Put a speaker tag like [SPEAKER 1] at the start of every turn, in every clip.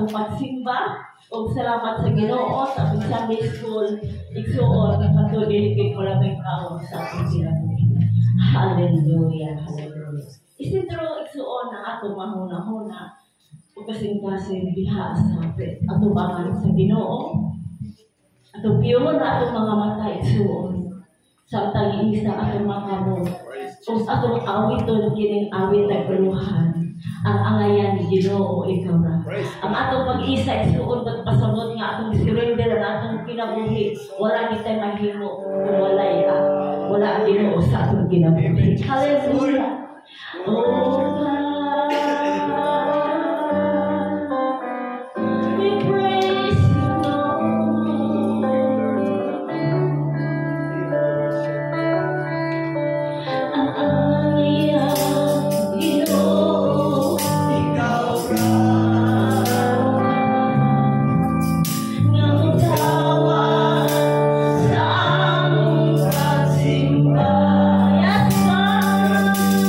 [SPEAKER 1] Pagsimba o salamat sa Ginoo sa Sunday School igsuon ato dili ko lang kaon sa ating Hallelujah, hallelujah. Isintro igsuon na ato mahuna-huna ug kasing-kasing diha sa ato bangan sa Ginoo. Ato piyon na ato mga mata igsuon sa tag-iisa ato mga mo. Ug ato awiton kining awit na kaluhan. Ang angayan ni Ginoo ikaw na. Ang atong pag-isa isuon pagpasabot nga atong surrender ang atong kinabuhi. Wala ni tayo mahimo kung wala ang Ginoo sa atong kinabuhi. Hallelujah. Oh God, we praise you, Lord. Ang angayan Ginoo ikaw ra. Sa among pagsimba, yes, God.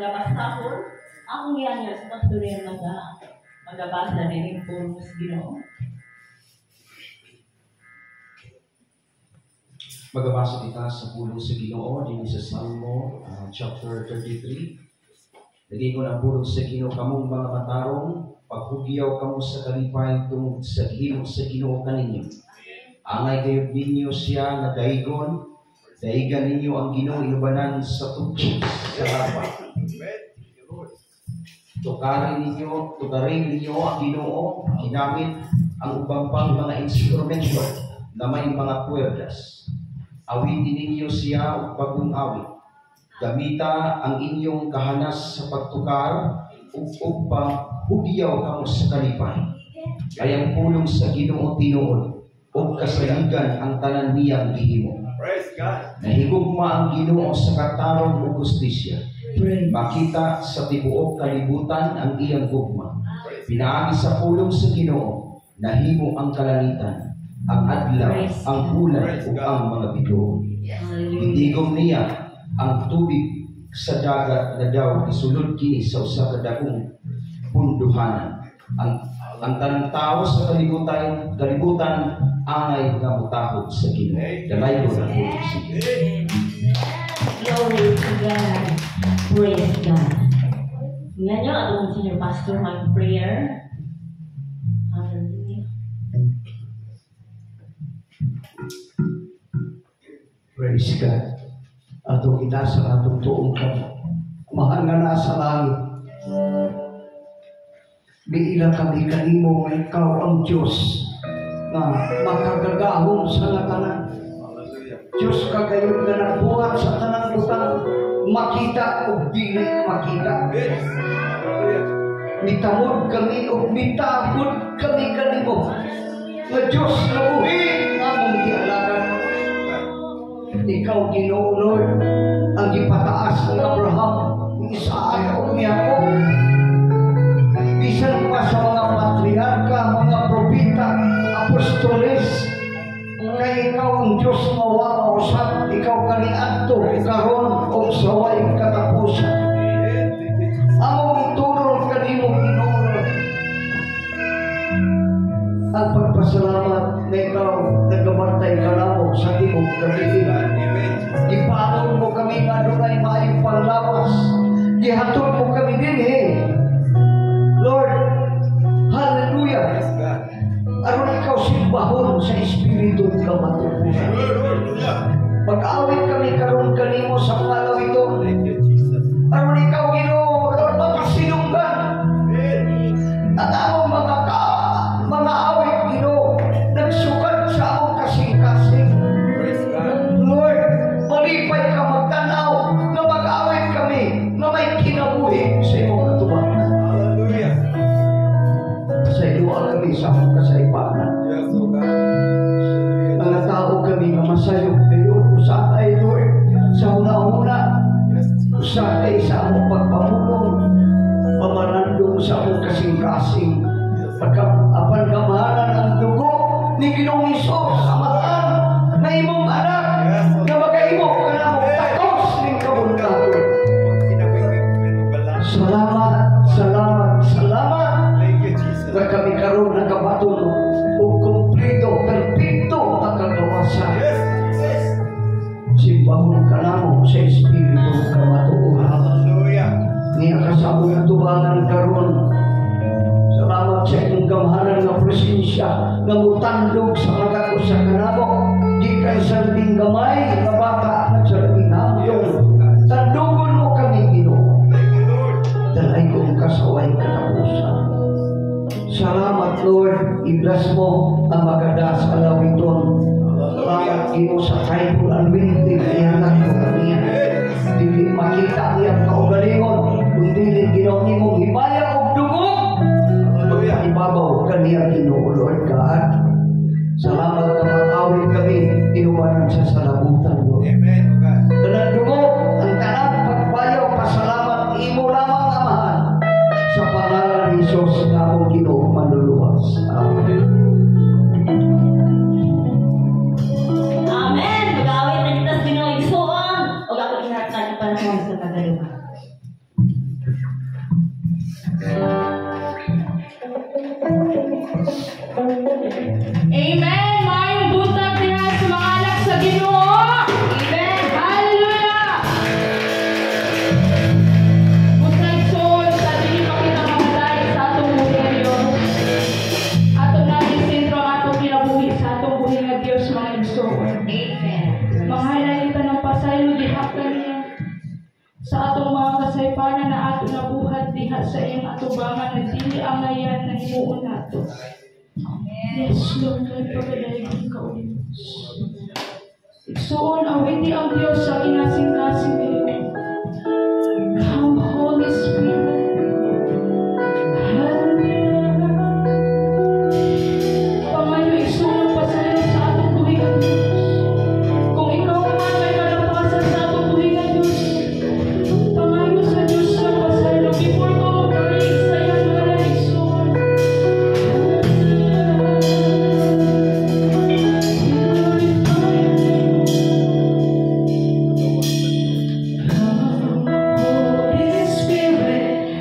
[SPEAKER 1] magabasahon, akong yan sa pastorya magabasa na yung puro sa Ginoo.
[SPEAKER 2] Magabasa kita sa pulong sa Ginoo din sa Salmo chapter 33. Lagi ko na pulong sa Ginoo kamong mga matarong, paghugiyaw kamo sa kalipay tungod sa hilong sa Ginoo kaninyo. Angay kayo ninyo siya na daigon, daigan ninyo ang Ginoo inubanan sa tugtog sa lapat. Tukarin ninyo ang Ginoo, ginamit ang ubang pang mga instrumento na may mga kwerdas. Awitin ninyo siya o bagong awit. Gamita ang inyong kahanas sa pagtukar upang hugiyaw kamo sa kalipay. Kayang pulong sa Ginoo tinuod o kasaligan ang tanan niyang gihimo. Nahigugma ang Ginoo sa katarong o justisya. Makita sa tibuok kalibutan ang iyang gugma. Pinaagi sa pulong sa Ginoo, nahimo ang kalangitan, ang adlaw, ang bulan ug ang mga bituon. Hindigom niya ang tubig sa dagat na daw isulod kini sa usa ka dakong punduhanan. Ang tanang tao sa kalibutan angay nga mutahod sa Ginoo. Dalay ko na po sige.
[SPEAKER 1] Glory to God. Praise God. Ngayon nyo, atong senior pastor mag-prayer. Hallelujah.
[SPEAKER 3] Praise God. Ato kita sa atong tuong kami. Mahal nga nasa langit. Biila kami kanimo nga ikaw ang Diyos na makagagahong sa natanan. Diyos kagayon nga nagbuhat sa tanang butang, makita o dili makita. Mitamod kami o mitagod kami kanimo. Nga Diyos na buhi nga mong gialagan. Ikaw, Ginoo Lord, ang ipataas ng Abraham, Isaac o Jacob. Bisan pa sa mga patriarka, mga propita, apostoles, kay ikaw ang Diyos mawausap, ikaw kaniadto, karon o saway katapusan. Among itulong kanimo, Ginoo. Ang pagpasalamat na ikaw nagabantay ka namo sa timog kapitan. Ipaanon mo kami nga doon ay maayong panglawas. Gihatod mo kami din Lord, hallelujah. Aron ikaw simbahon sa Espiritu ka matupusan. Pag-awit kami karon kanimo sa pangalaw ito. Aron ikaw, Ginoo, Lord, makasinunggan. At ang mga awit, Ginoo, nagsukat sa among kasing-kasing. Lord, malipay ka magtanaw na mag-awit kami na may kinabuhi sa imong katubahan. Sa iyo kami sa among kasaipanan. Mga tao kami na masayog kayo, usatay, Lord, sa una-una, usatay sa among pagpamulong, pamanandong sa among kasing-kasing, apan kamahalan ang dugo ni Ginoong Hesus, amahan na imong anak, na magkaimo ka na mong takos ng kabundagon. Salamat, salamat, salamat. Na kami karoon ng kabatulo o kumplito, perfecto ang kagawasan. Simbahon ka namo sa Espiritu kamatuuhan. Niya kasabong ang tubangan karoon. Salamat sa inyong gamahanan ng presensya na mutandog sa mga kusa kanamo. Di kay sanding gamay na bata at sanding hamyong. Tandugon mo kami, Ginoo. Dalay kong kasaway katapusan. Salamat, Lord. I-bless mo ang magadas alawiton. Salamat, Ginoo, sa kaibul alwintin. Iyanan mo kaniya. Dili makita niyang kaugalingon. Kundi Ginoo ni mong himaya o dugo. Ibabaw kaniya, Ginoo, Lord God. Salamat na mag-awit kami. Inuwanan sa salabutan, Lord. Tanan dugo, ang tanang pagbayaw, pasalamat, imo lamang amahan. Sa pangalan ni Jesus na akong Ginoo manluluwas. Amen.
[SPEAKER 1] Amen. Mag-awit na kita sa Ginoo igsuon. O ako inaratan para sa kagaluhan.
[SPEAKER 4] Amen. Mayong buntag diha sa mga anak sa Ginoo. Amen. Hallelujah. Buntag son sa dili pa kita mamaday sa atong buhi nga Dios. Atong namin sentro ang atong kinabuhi sa atong buhi nga Dios mga igsoon. Amen. Manghalay kita ng pasaylo diha kaniya sa atong mga kasaypanan na ato nabuhat diha sa iyang atubangan na dili angayan na himuon nato. Yes, Lord, nagpagadayon ka ulit. Igsoon, awiti ang Diyos sa kinasing-kasing ngayon. Come, Holy Spirit. Hallelujah. Pangayo, igsoon pa sa'yo sa atong tuwing Diyos. Kung ikaw man may kalapasan sa atong tuwing Diyos, pangayo sa Diyos na pa sa'yo. Before ko mag-break sa iyang mga igsoon. Holy Spirit,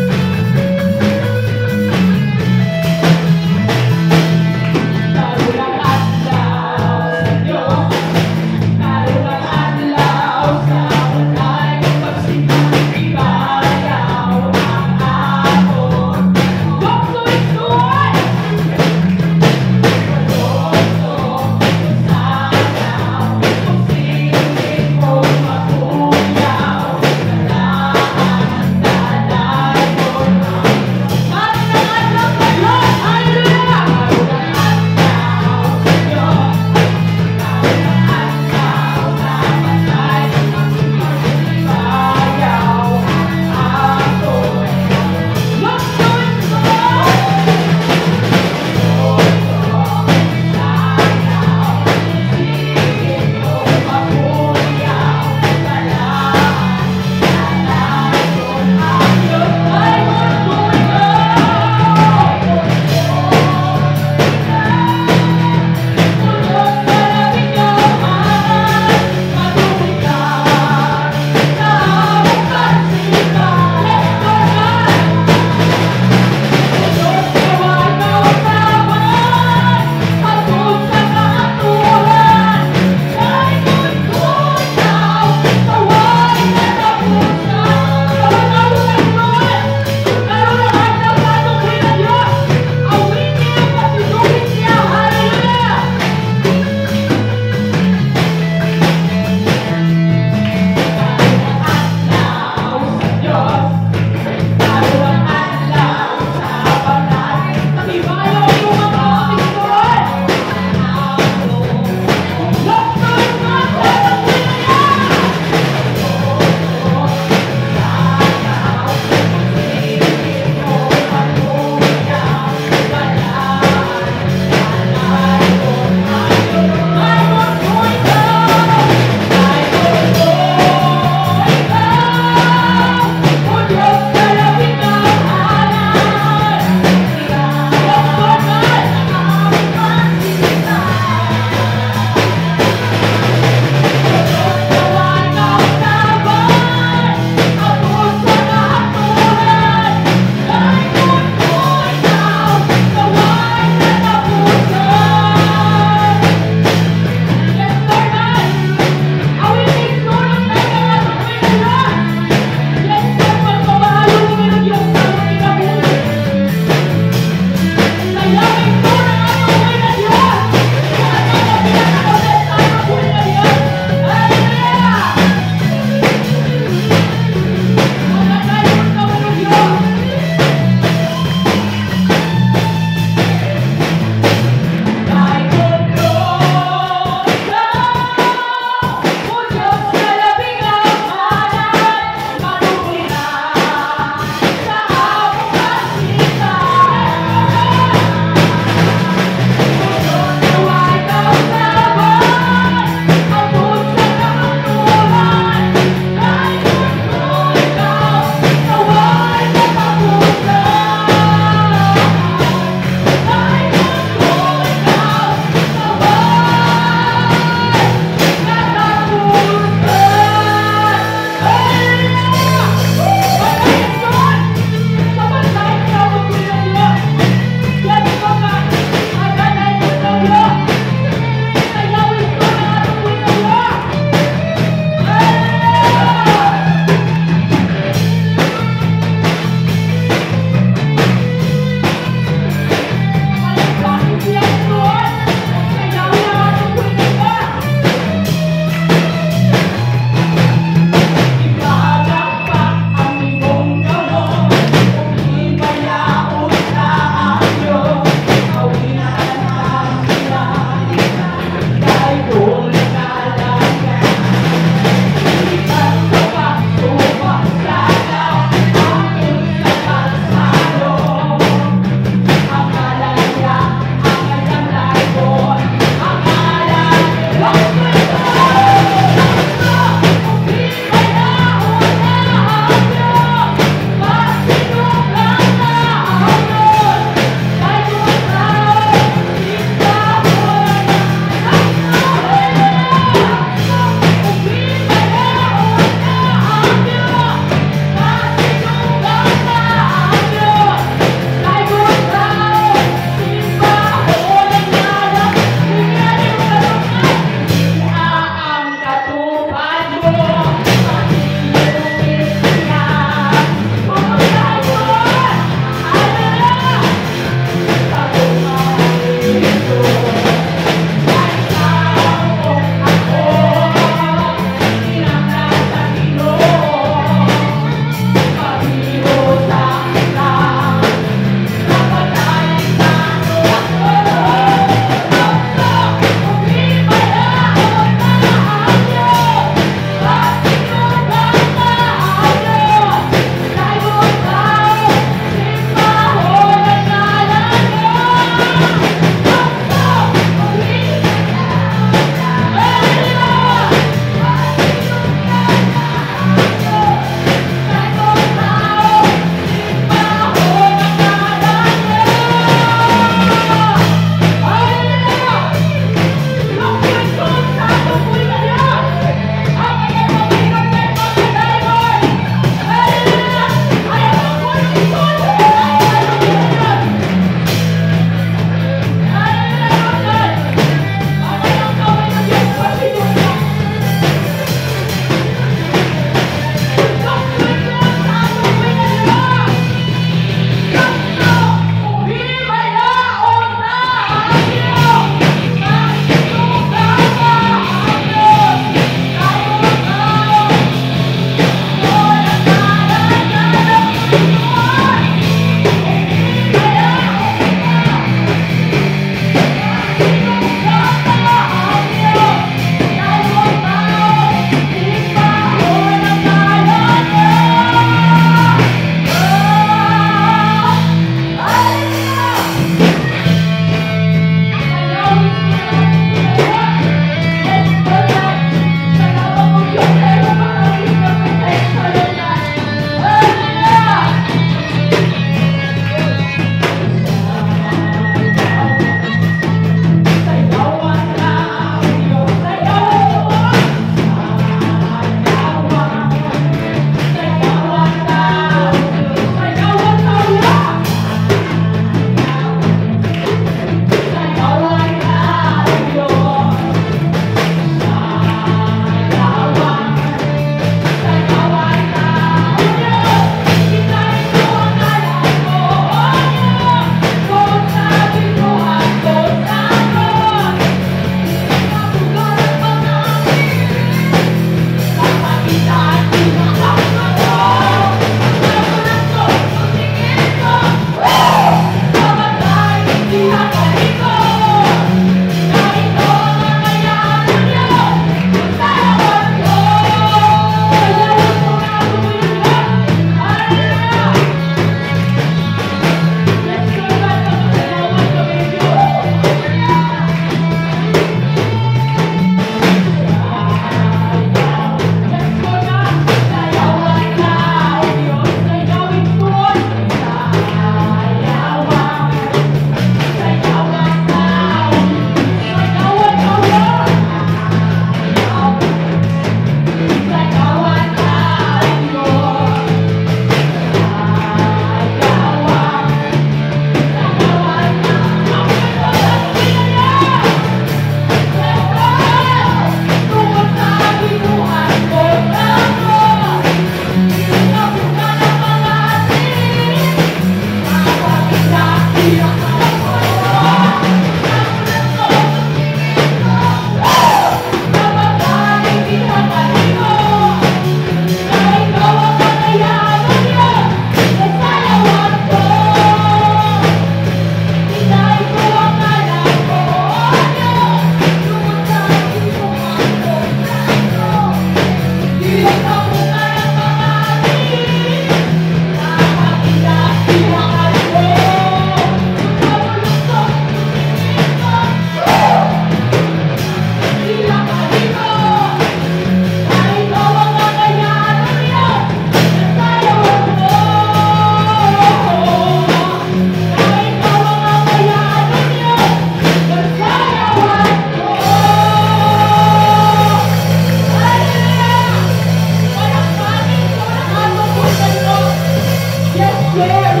[SPEAKER 4] share.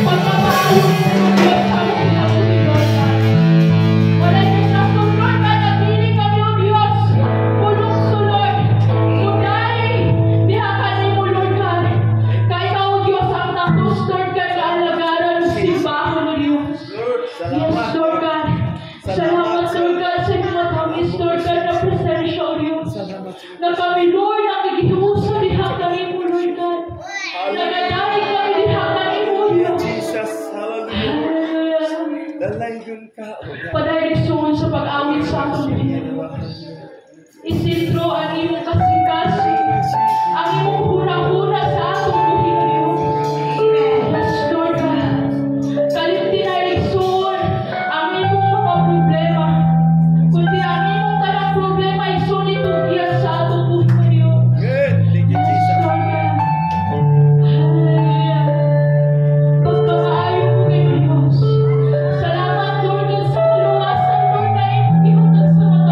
[SPEAKER 4] Pagmamahal ng Diyos sa among kinabuhi, Lord God. Wala yung rason, Lord God, na dili kami o Diyos. Pulong Lord. Uday, diha ka nimo, Lord God. Kaya ikaw, Diyos, ang natus, Lord God, na alagaran ng simbahan o Diyos. Yes, Lord God. Salamat, Lord God, sa mga tamis, Lord God, na presensya o Diyos. Na kami, Lord, nakikiusa diha kami mo, Lord God. Nagadali kami diha kami mo, Diyos.
[SPEAKER 5] Jesus, hallelujah. Dalaygon ka, O God.
[SPEAKER 4] Padaigsoon sa pag-awit sa atong Panginoon. Isintro ang iyong kasing-kasing, ang iyong huna-huna sa atong buhay, Diyos. Yes, Lord God. Kalit tinaigsoon ang iyong mga problema. Kundi ang iyong tanang problema, igsoon itong iyan sa atong buhay, Diyos.
[SPEAKER 5] Good. Thank you, Jesus.
[SPEAKER 4] Lord God. Hallelujah. Pagkamaayo mo kay Diyos. Salamat, Lord God, sa kaluwasan, Lord, na iyong ihatag sa mga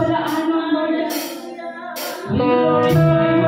[SPEAKER 4] palaanan, Lord. We glorify you.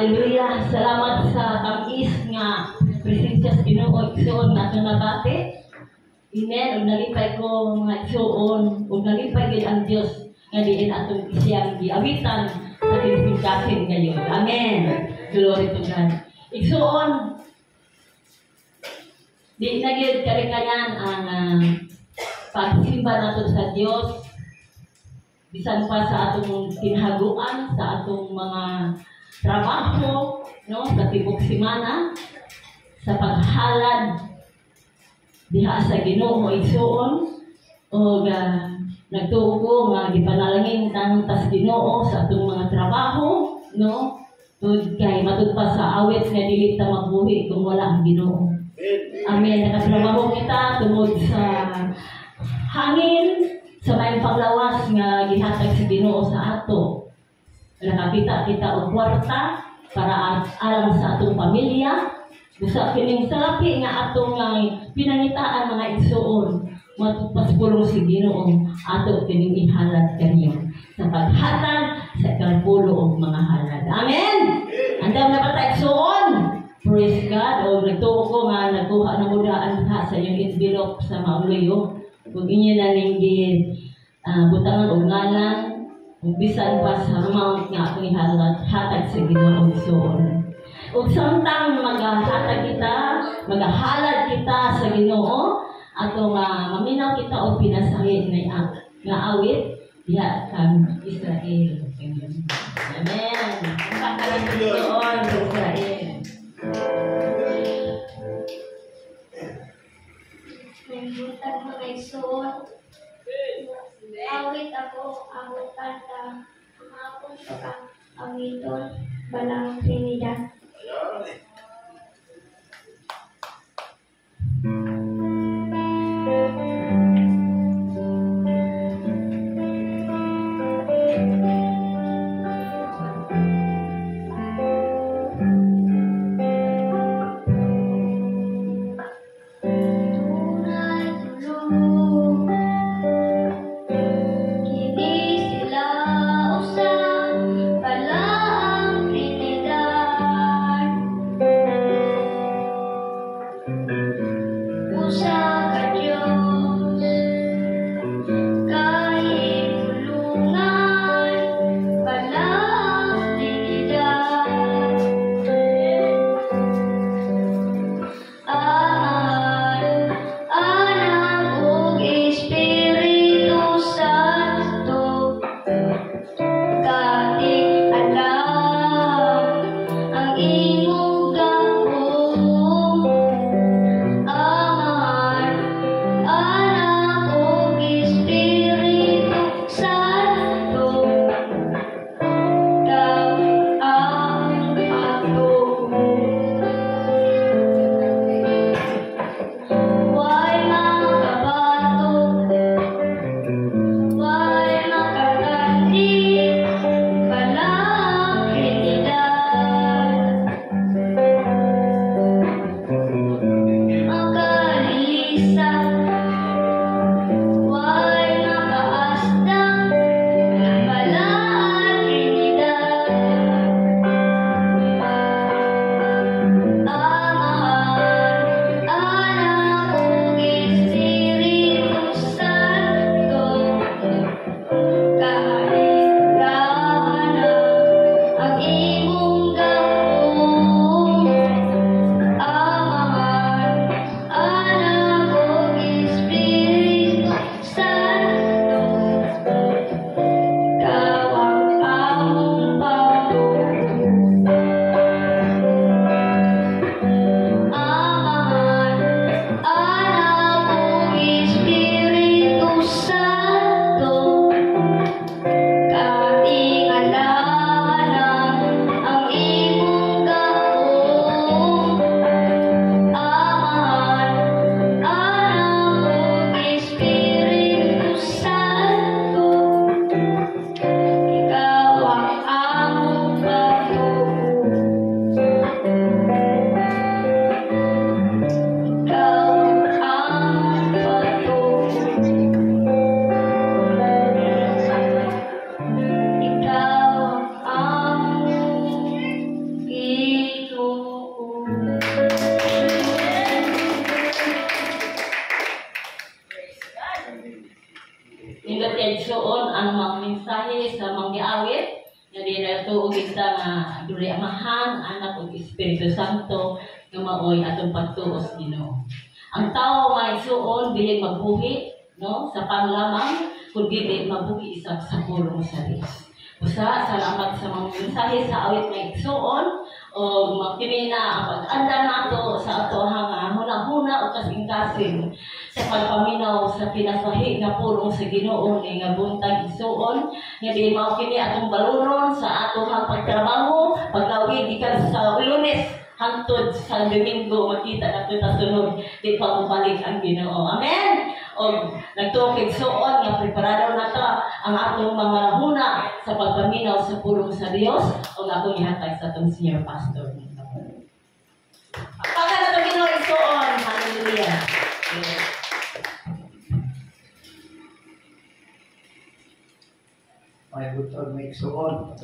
[SPEAKER 1] Hallelujah. Salamat sa tamis nga presensya sa Ginoo igsoon nato nabati. Amen. Ug nalipay ko mga igsoon, ug nalipay gid ang Dios nga diin atong isiyang giawitan sa tinugasin ngayon. Amen. Glory to God. Igsoon, di na gid kalikayan ang pagsimba nato sa Dios bisan pa sa atong kinhaguan, sa atong mga trabaho, no, sa tibok semana, sa paghalad diha sa Ginoo igsoon, o nagtuo ko nga gipanalangin tanong tas Ginoo sa atong mga trabaho, no, tud kay matud pa sa awit nga dili ta mabuhi kung wala ang Ginoo. Amen. Nakatrabaho kita tungod sa hangin, sa may paglawas nga gihatag sa Ginoo sa ato. Nakakita kita og kwarta para alang sa atong pamilya. Busa kining salapi nga atong pinangitaan mga igsoon. Matupaskulong si Ginoo ato kining ihalad kaniyo sa paghatag sa kalpulo og mga halad. Amen. Andam na bata igsoon. Praise God. O nagtuo ko nga nagkuha na mudaan ha sa iyong envelope sa mauliyo. Kung inyo na ninggit butangan o ngalan, bisan pa sa amount nga akong ihatag sa Ginoo igsoon. Ug samtang maghatag kita, maghalad kita sa Ginoo, ato maminaw kita og pinasahi nga awit diha kang Israel. Amen. Pagkalan sa Ginoo sa Israel.
[SPEAKER 6] Nagbuntag mga igsoon. Awit ako, abutan ta, ang akong pag-awiton, balang Trinidad. Kini sila usa, balang Trinidad.
[SPEAKER 1] Ingat suon ang mga mensahe sa mga giawit. Nga di na tuog kita nga duli amahan, anak ug Espiritu Santo nga maoy atong pagtuos Ginoo. Ang tao may suon dili magbuhi, no, sa panglamang kundi mabuhi sa pulong sa Dios. Usa, salamat sa mga mensahe sa awit nga igsuon o magkini na ang pag-anda nato sa ato hanga huna-huna o kasing-kasing sa pagpaminaw sa pinasahi nga pulong sa Ginoo ni nga buntag igsuon nga di mao kini atong baluron sa ato hang pagtrabaho paglawi gikan sa Lunes hangtod sa Domingo makita nato ta sunod di pa mabalik ang Ginoo. Amen. O nagtukig suon nga preparado na ta ang atong mga huna sa pagpaminaw sa pulong sa Dios o atong ihatag sa atong senior pastor. Pagka na ito Ginoo suon. Hallelujah.
[SPEAKER 3] May butod may igsuon.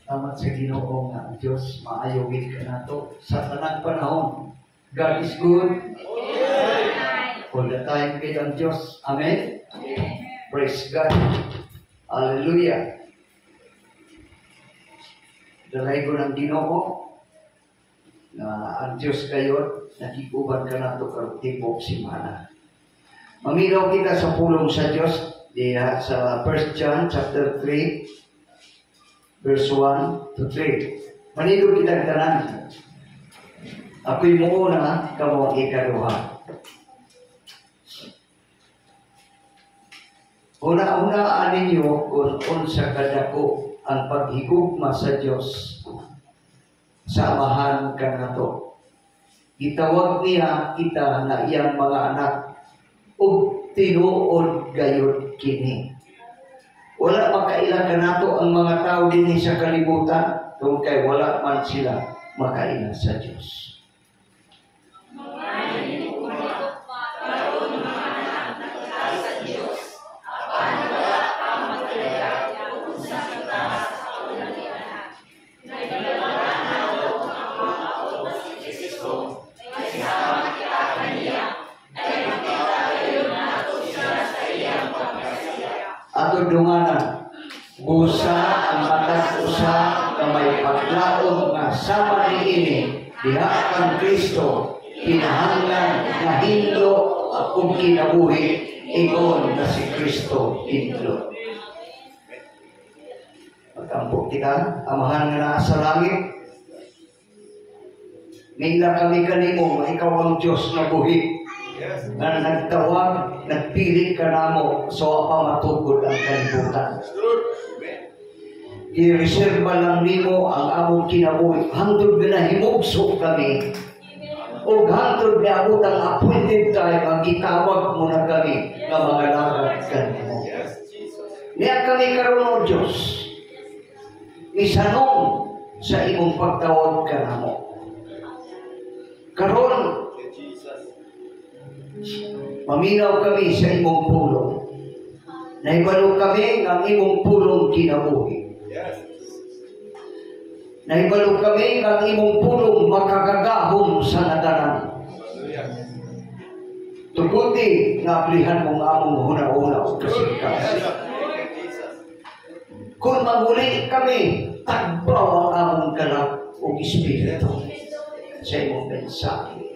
[SPEAKER 3] Salamat sa Ginoo nga ang Diyos maayogin ka nato sa tanang panahon. God is good. All the time kay ang Diyos. Amen? Praise God. Hallelujah. Dalay ko ng Ginoo na ang Diyos kayo nakikuban ka nato karong tibok simana. Mamilaw kita sa pulong sa Diyos diha sa 1 John chapter 3 verse 1 to 3. Manilo kita tanan. Ako'y muuna kamo ikaduha. Una-unaan ninyo kung unsa kadako ang paghigugma sa Dios sa amahan kanato. Itawag niya kita na iyang mga anak ug tinuod gayud kini. Wala makaila kanato ang mga tao dinhi sa kalibutan tungod kay wala man sila makaila sa Dios. Ato dunganan, busa ang matag usa na may paglaom nga sama niini diha kang Kristo kinahanglan nga hinlo akong kinabuhi ingon na si Kristo hinlo. Magkampo kita, amahan nga naa sa langit. Nila kami kanimo, ikaw ang Diyos na buhi. Na nagtawag, nagpili ka namo so pamatugod ang kalibutan. I-reserva lang nimo ang among kinabuhi. Hangtod na himugso kami. O hangtod na abot ang appointed time ang gitawag mo na kami ng mga lagad kanimo. Niya kami karon o Diyos. Isanong sa imong pagtawag ka namo. Karon maminaw kami sa imong pulong. Nahibalo kami ng imong pulong kinabuhi. Nahibalo kami ng imong pulong makakagahom sa nadanan. Tuguti nga aplihan mong among huna-una o kasing-kasing. Kung maguli kami, tagbaw ang among kalap o espiritu sa imong mensahe.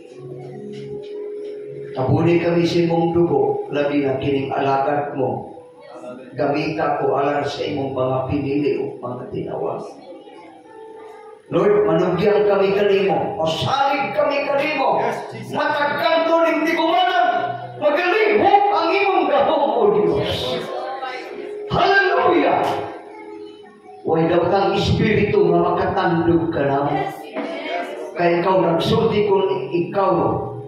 [SPEAKER 3] Kabuli kami sa imong dugo, labi na kining alagad mo. Gamita ko alang sa imong mga pinili o mga tinawag. Lord, manugyan kami kanimo, o salig kami kanimo, matagkanto ng tigumanan, magalihok ang imong gahom, O Diyos. Hallelujah! Huwag daw kang espiritu nga makatandog ka namin. Kaya ikaw nagsulti kung ikaw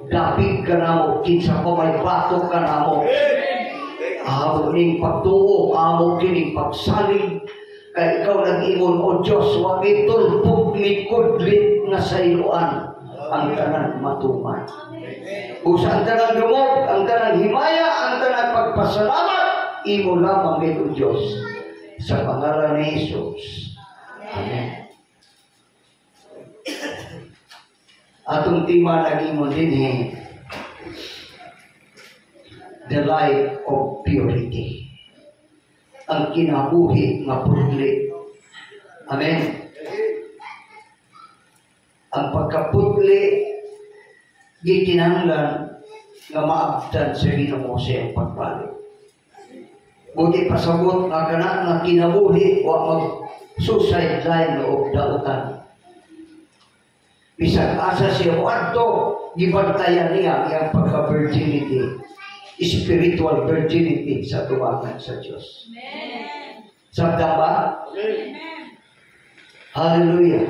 [SPEAKER 3] dapig ka namo, kinsa ko may batok ka namo. Amo ning pagtuo, amo kining pagsalig. Kaya ikaw nag-imon, O Diyos, wag itulpog likod-lit na sa iluan ang tanan matuman. Usa ang tanan lumog, ang tanan himaya, ang tanan pagpasalamat, imo lamang ito Diyos. Sa pangalan ni Jesus. Amen. Atong tima lagi mo din the life of purity. Ang kinabuhi nga putli. Amen. Ang pagkaputli gikinahanglan nga maabtan sa Ginoo sa iyang pagbalik. Buti pasabot nga kana nga kinabuhi wa mag-suicide line o dautan. Bisag asa siya adto gibantayan niya ang pagka-virginity, spiritual virginity sa tuwagan sa Diyos. Amen. Sabda ba? Amen. Hallelujah.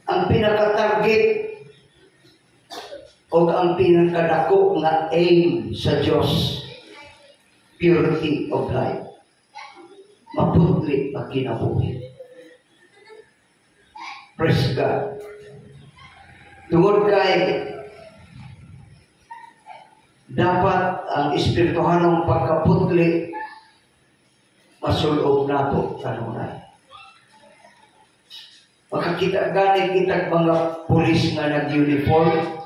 [SPEAKER 3] Ang pinaka-target o ang pinakadako nga aim sa Diyos, purity of life. Maputli ang kinabuhi. Praise God. Tungod kay dapat ang espirituhanong pagkaputli masulob nato kanunay. Makakita gani kita mga pulis nga nag-uniform,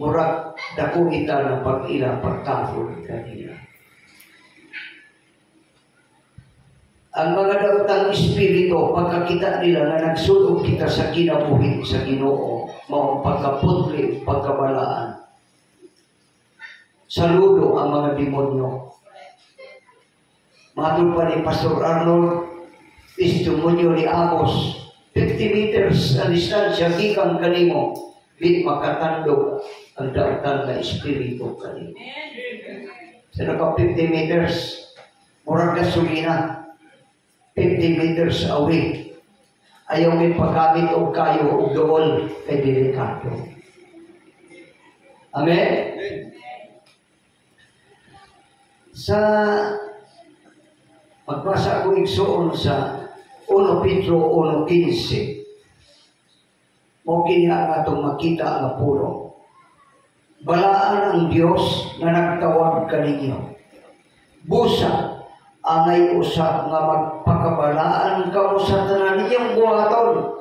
[SPEAKER 3] murag dako kita na pag-ila pagtapon kanila. Ang mga daotang espiritu, pagkakita nila na nagsulog kita sa kinabuhi sa Ginoo, mao pagkaputli, pagkabalaan. Saludo ang mga demonyo. Matul pa ni Pastor Arnold, testimonyo ni Amos, 50 meters ang distansya, gikan kanimo, di makatandog ang daotang na espiritu kanimo. Sa naka 50 meters, murag gasolina, 50 meters away. Ayaw may paggamit o kayo o doon kay delikado. Amen? Sa magbasa ko igsoon sa 1 Pedro 1:15, mo kiniha atong makita ang puno. Balaan ang Diyos na nagtawag kaninyo. Busa angay usap nga magpakabalaan kamo sa tanan ninyong buhaton.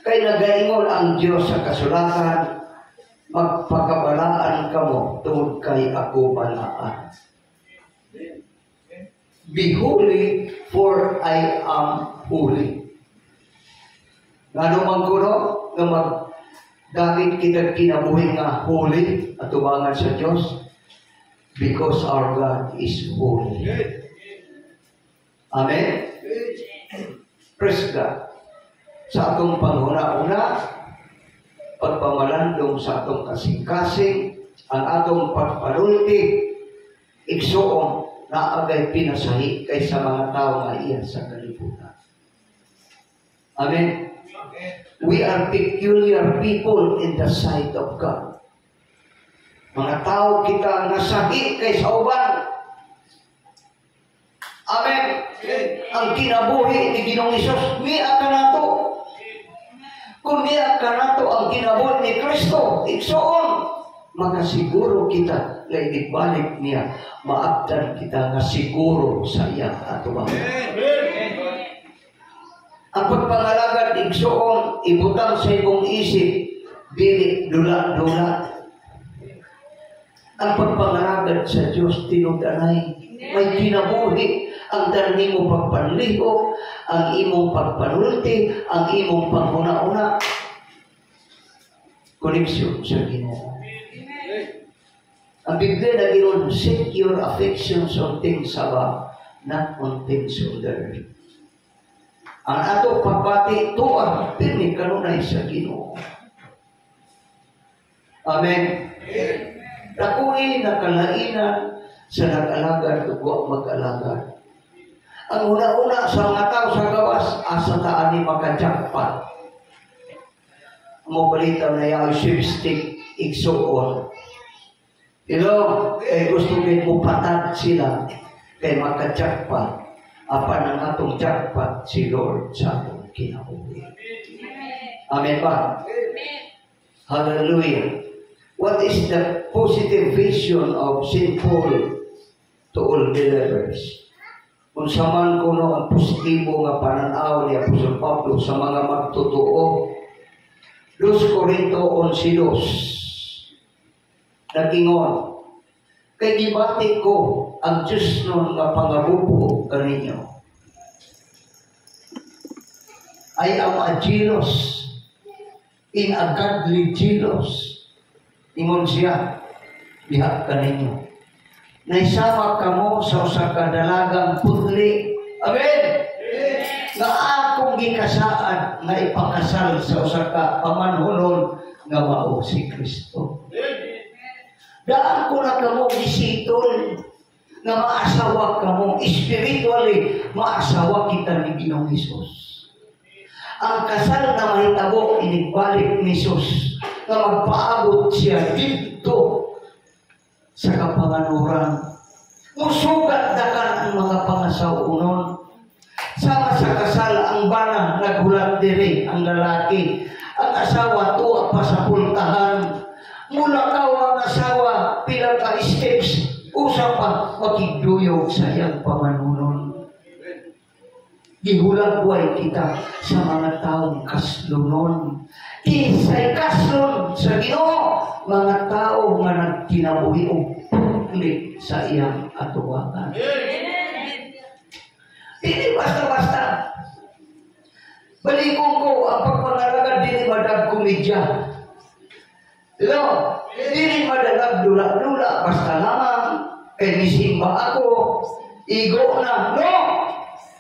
[SPEAKER 3] Kay nagaingon ang Diyos sa kasulatan, magpakabalaan kamo tungod kay ako balaan. Be holy, for I am holy. Ngano man kuno nga magdamit kita kinabuhi nga holy at tubangan sa Diyos, because our God is holy. Amen? Praise God. Sa atong panghuna-una, pagpamalandong sa atong kasing-kasing, ang atong pagpanulti, igsoon na agay pinasahi kaysa mga tao nga iyan sa kalibutan. Amen? We are peculiar people in the sight of God. Mga tao kita nasahi kaysa uban. Amen. Ang kinabuhi ni Ginoong Hesus, miya ka nato. Kung miya ka nato ang kinabuhi ni Kristo, igsoon, makasiguro kita na ibalik niya, maabdan kita nga siguro sa iya ato ba. Ang pagpangalagad, igsoon, ibutang sa ibong isip, dili dula-dula. Ang pagpangalagad sa Diyos, tinudanay, may kinabuhi. Ang dali mo pagpanliho, ang imong pagpanulti, ang imong panghuna-una. Koneksyon sa Ginoo. Ang Biblia na ginoon, set your affections on things above, not on things on the earth. Ang ato pagbati, tuwa, pirmi kanunay sa Ginoo. Amen. Nakuhi na kalainan sa nag-alagad, tuwa mag-alagad. Ang una-una sa mga tao sa gawas, asa taan ni makajakpat. Mo balita na yung sweepstick igsoon. Gusto kayo pupatad sila kay makajakpat. Apan ang atong jakpat si Lord sa atong kinabuhi. Amen ba? Hallelujah. What is the positive vision of St. Paul to all believers? Kung saman kuno ang positibo nga pananaw ni Apostol Pablo sa mga magtotoo, 2 Corinto 11:2 nagingon, Kay gibati ko ang Diyos nun nga pangabubuo kaninyo. I am a jealous, in a godly jealous. Ingon siya, diha kaninyo. Naisama kamo sa usa ka dalagang putli. Amen! Nga akong gikasaad nga ipakasal sa usa ka pamanhunon nga mao si Kristo. Daan ko na kamo bisitol nga maasawa kamo spiritually, maasawa kita ni Ginoong Hesus. Ang kasal na mahitabo inigbalik ni Hesus nga magpaabot siya dito sa kapanganuran. Musugat dakan ang mga pangasawunon. Sama sa kasal ang bana naghulat diri ang lalaki. Ang asawa tuwa pa sa pultahan. Mula ang asawa pilang ka steps. Usa pa makigduyog sa iyang pamanunon. Gihulat-buhay kita sa mga taong kaslunon. Kinsay kaslon sa Ginoo, mga tao nga nagkinabuhi o paglit sa iyang atuwagan. Hindi basta-basta. Balikong ko ang pagpangalagad dili madag komedya. Dili madalag dula-dula basta lamang kay misimba ako, igo na. No!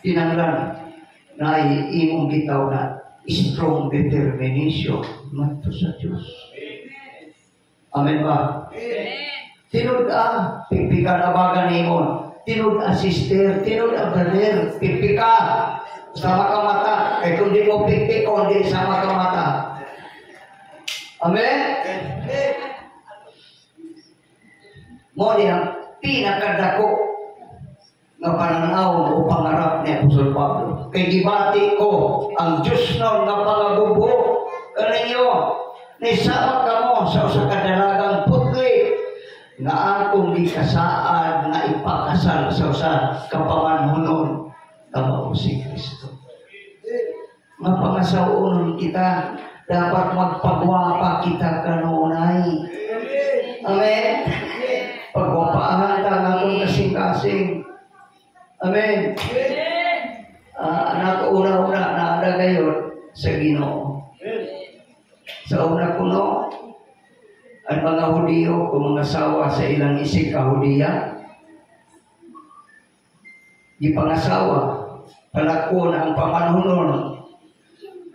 [SPEAKER 3] Tinanglan na imong bitaw na strong determination manto sa Diyos. Amen ba? Tinud pipika na baga nimon. Tinud sister, tinud brother, pipika. Sama ka mata. Kaya kung di mo pipik, kung di sama ka mata. Amen? Mo niya, pinakadako nga pananaw o pangarap ni Apostol Pablo. Kay gibati ko ang Diyos nun nga pangabubo kaninyo. Nisama ka mo sa usa ka dalagang putli nga akong gikasaad nga ipakasal sa usa ka pamanhunon nga mao si Kristo. Nga pangasawunon kita, dapat magpagwapa kita kanunay. Amen? Pagwapaan ta nga itong kasing-kasing. Amen. Anak una-una na ada gayon sa Ginoo. Sa una kuno, ang mga Hudiyo kung mga asawa sa ilang isig kahudiya, di pangasawa, palakon ang pamanhunon,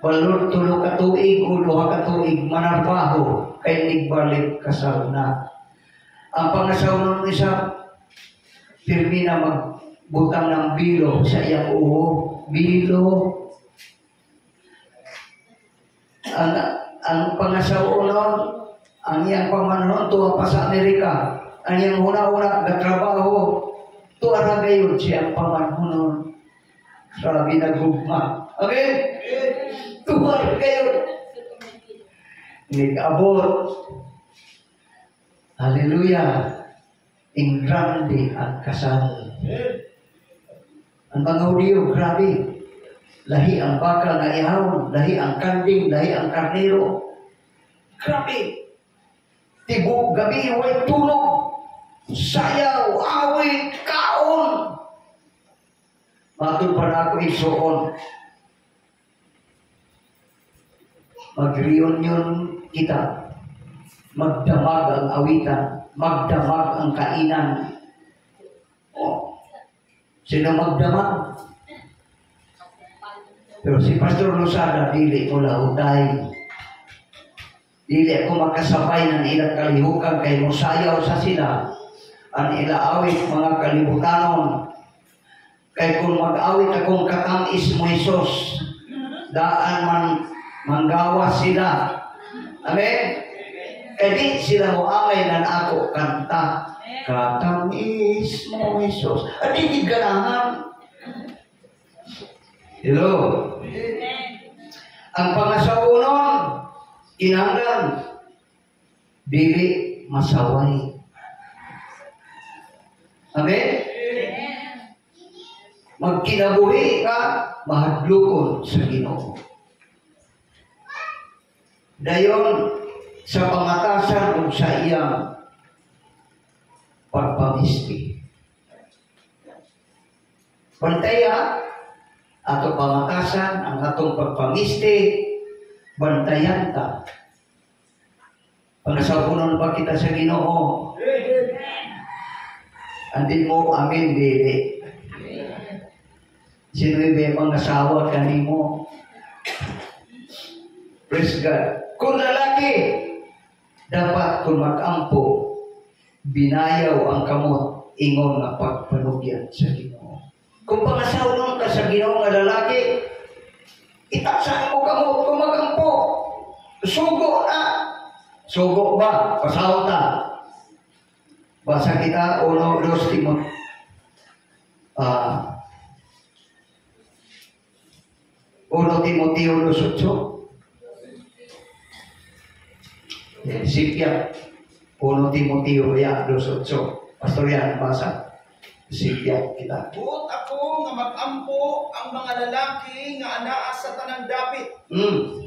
[SPEAKER 3] walor tulo ka tuig o duha ka tuig manarbaho kay nigbalik kasal na. Ang pangasawa nun isa, pirmi na magbutang ng bilo sa iyang uho. Bilo. Ang pangasawa nun, ang iyang pamanhunon tuwa pa sa Amerika. Ang iyang una-una nagtrabaho, tuwa na gayon siyang pamanhunon. Sabi nagugma. Amen? Tuwa na gayon. Nag-abot. Hallelujah. In grande ang kasal. Ang mga Hudiyo, grabe. Lahi ang baka na ihawon, lahi ang kanding, lahi ang karnero. Grabe. Tibok gabi, huwag tulog. Sayaw, awit, kaon. Matun pa na ako isuon. Mag-reunion kita. Magdamag ang awitan, magdamag ang kainan. Oh. Sino magdamag? Pero si Pastor Losada, dili ko lautay. Dili ako makasabay ng ilang kalihukan kay musayaw sa sila. Ang ilaawit mga kalibutanon. Kay kung mag-awit akong katamis mo Isos, daan man manggawa sila. Amen? Kaya di sila mo amay ng ako kanta. Katamis mo Isos. At di ganahan. Hello? Ang pangasawunon, kinanglan, dili masaway. Amen? Magkinabuhi ka, mahadlukon sa Ginoo. Dayon, sa pangatasan o sa iyang pagpangisti. Bantaya, ato pamakasan, ang atong pagpangisti, bantayan ta. Panasapunon pa kita sa Ginoo. Andin mo, amin, dili. Sino'y may pangasawa kanimo. Praise God. Kung lalaki, dapat kung mag-ampo, binayaw ang kamot, ingon nga pagpanugyan sa Ginoo. Kung pangasawnon ka sa Ginoo nga lalaki, itaksan mo kamot, kung mag-ampo, sugo na. Sugo ba? Pasaw ta. Basa kita, 1 Timoteo. 1 Timoteo 2:8. Sipya. 1 Timoteo 2:8. Pastor yan, basa. Sipya kita.
[SPEAKER 2] Buot ako nga mag-ampo ang mga lalaki nga anaa sa tanang dapit.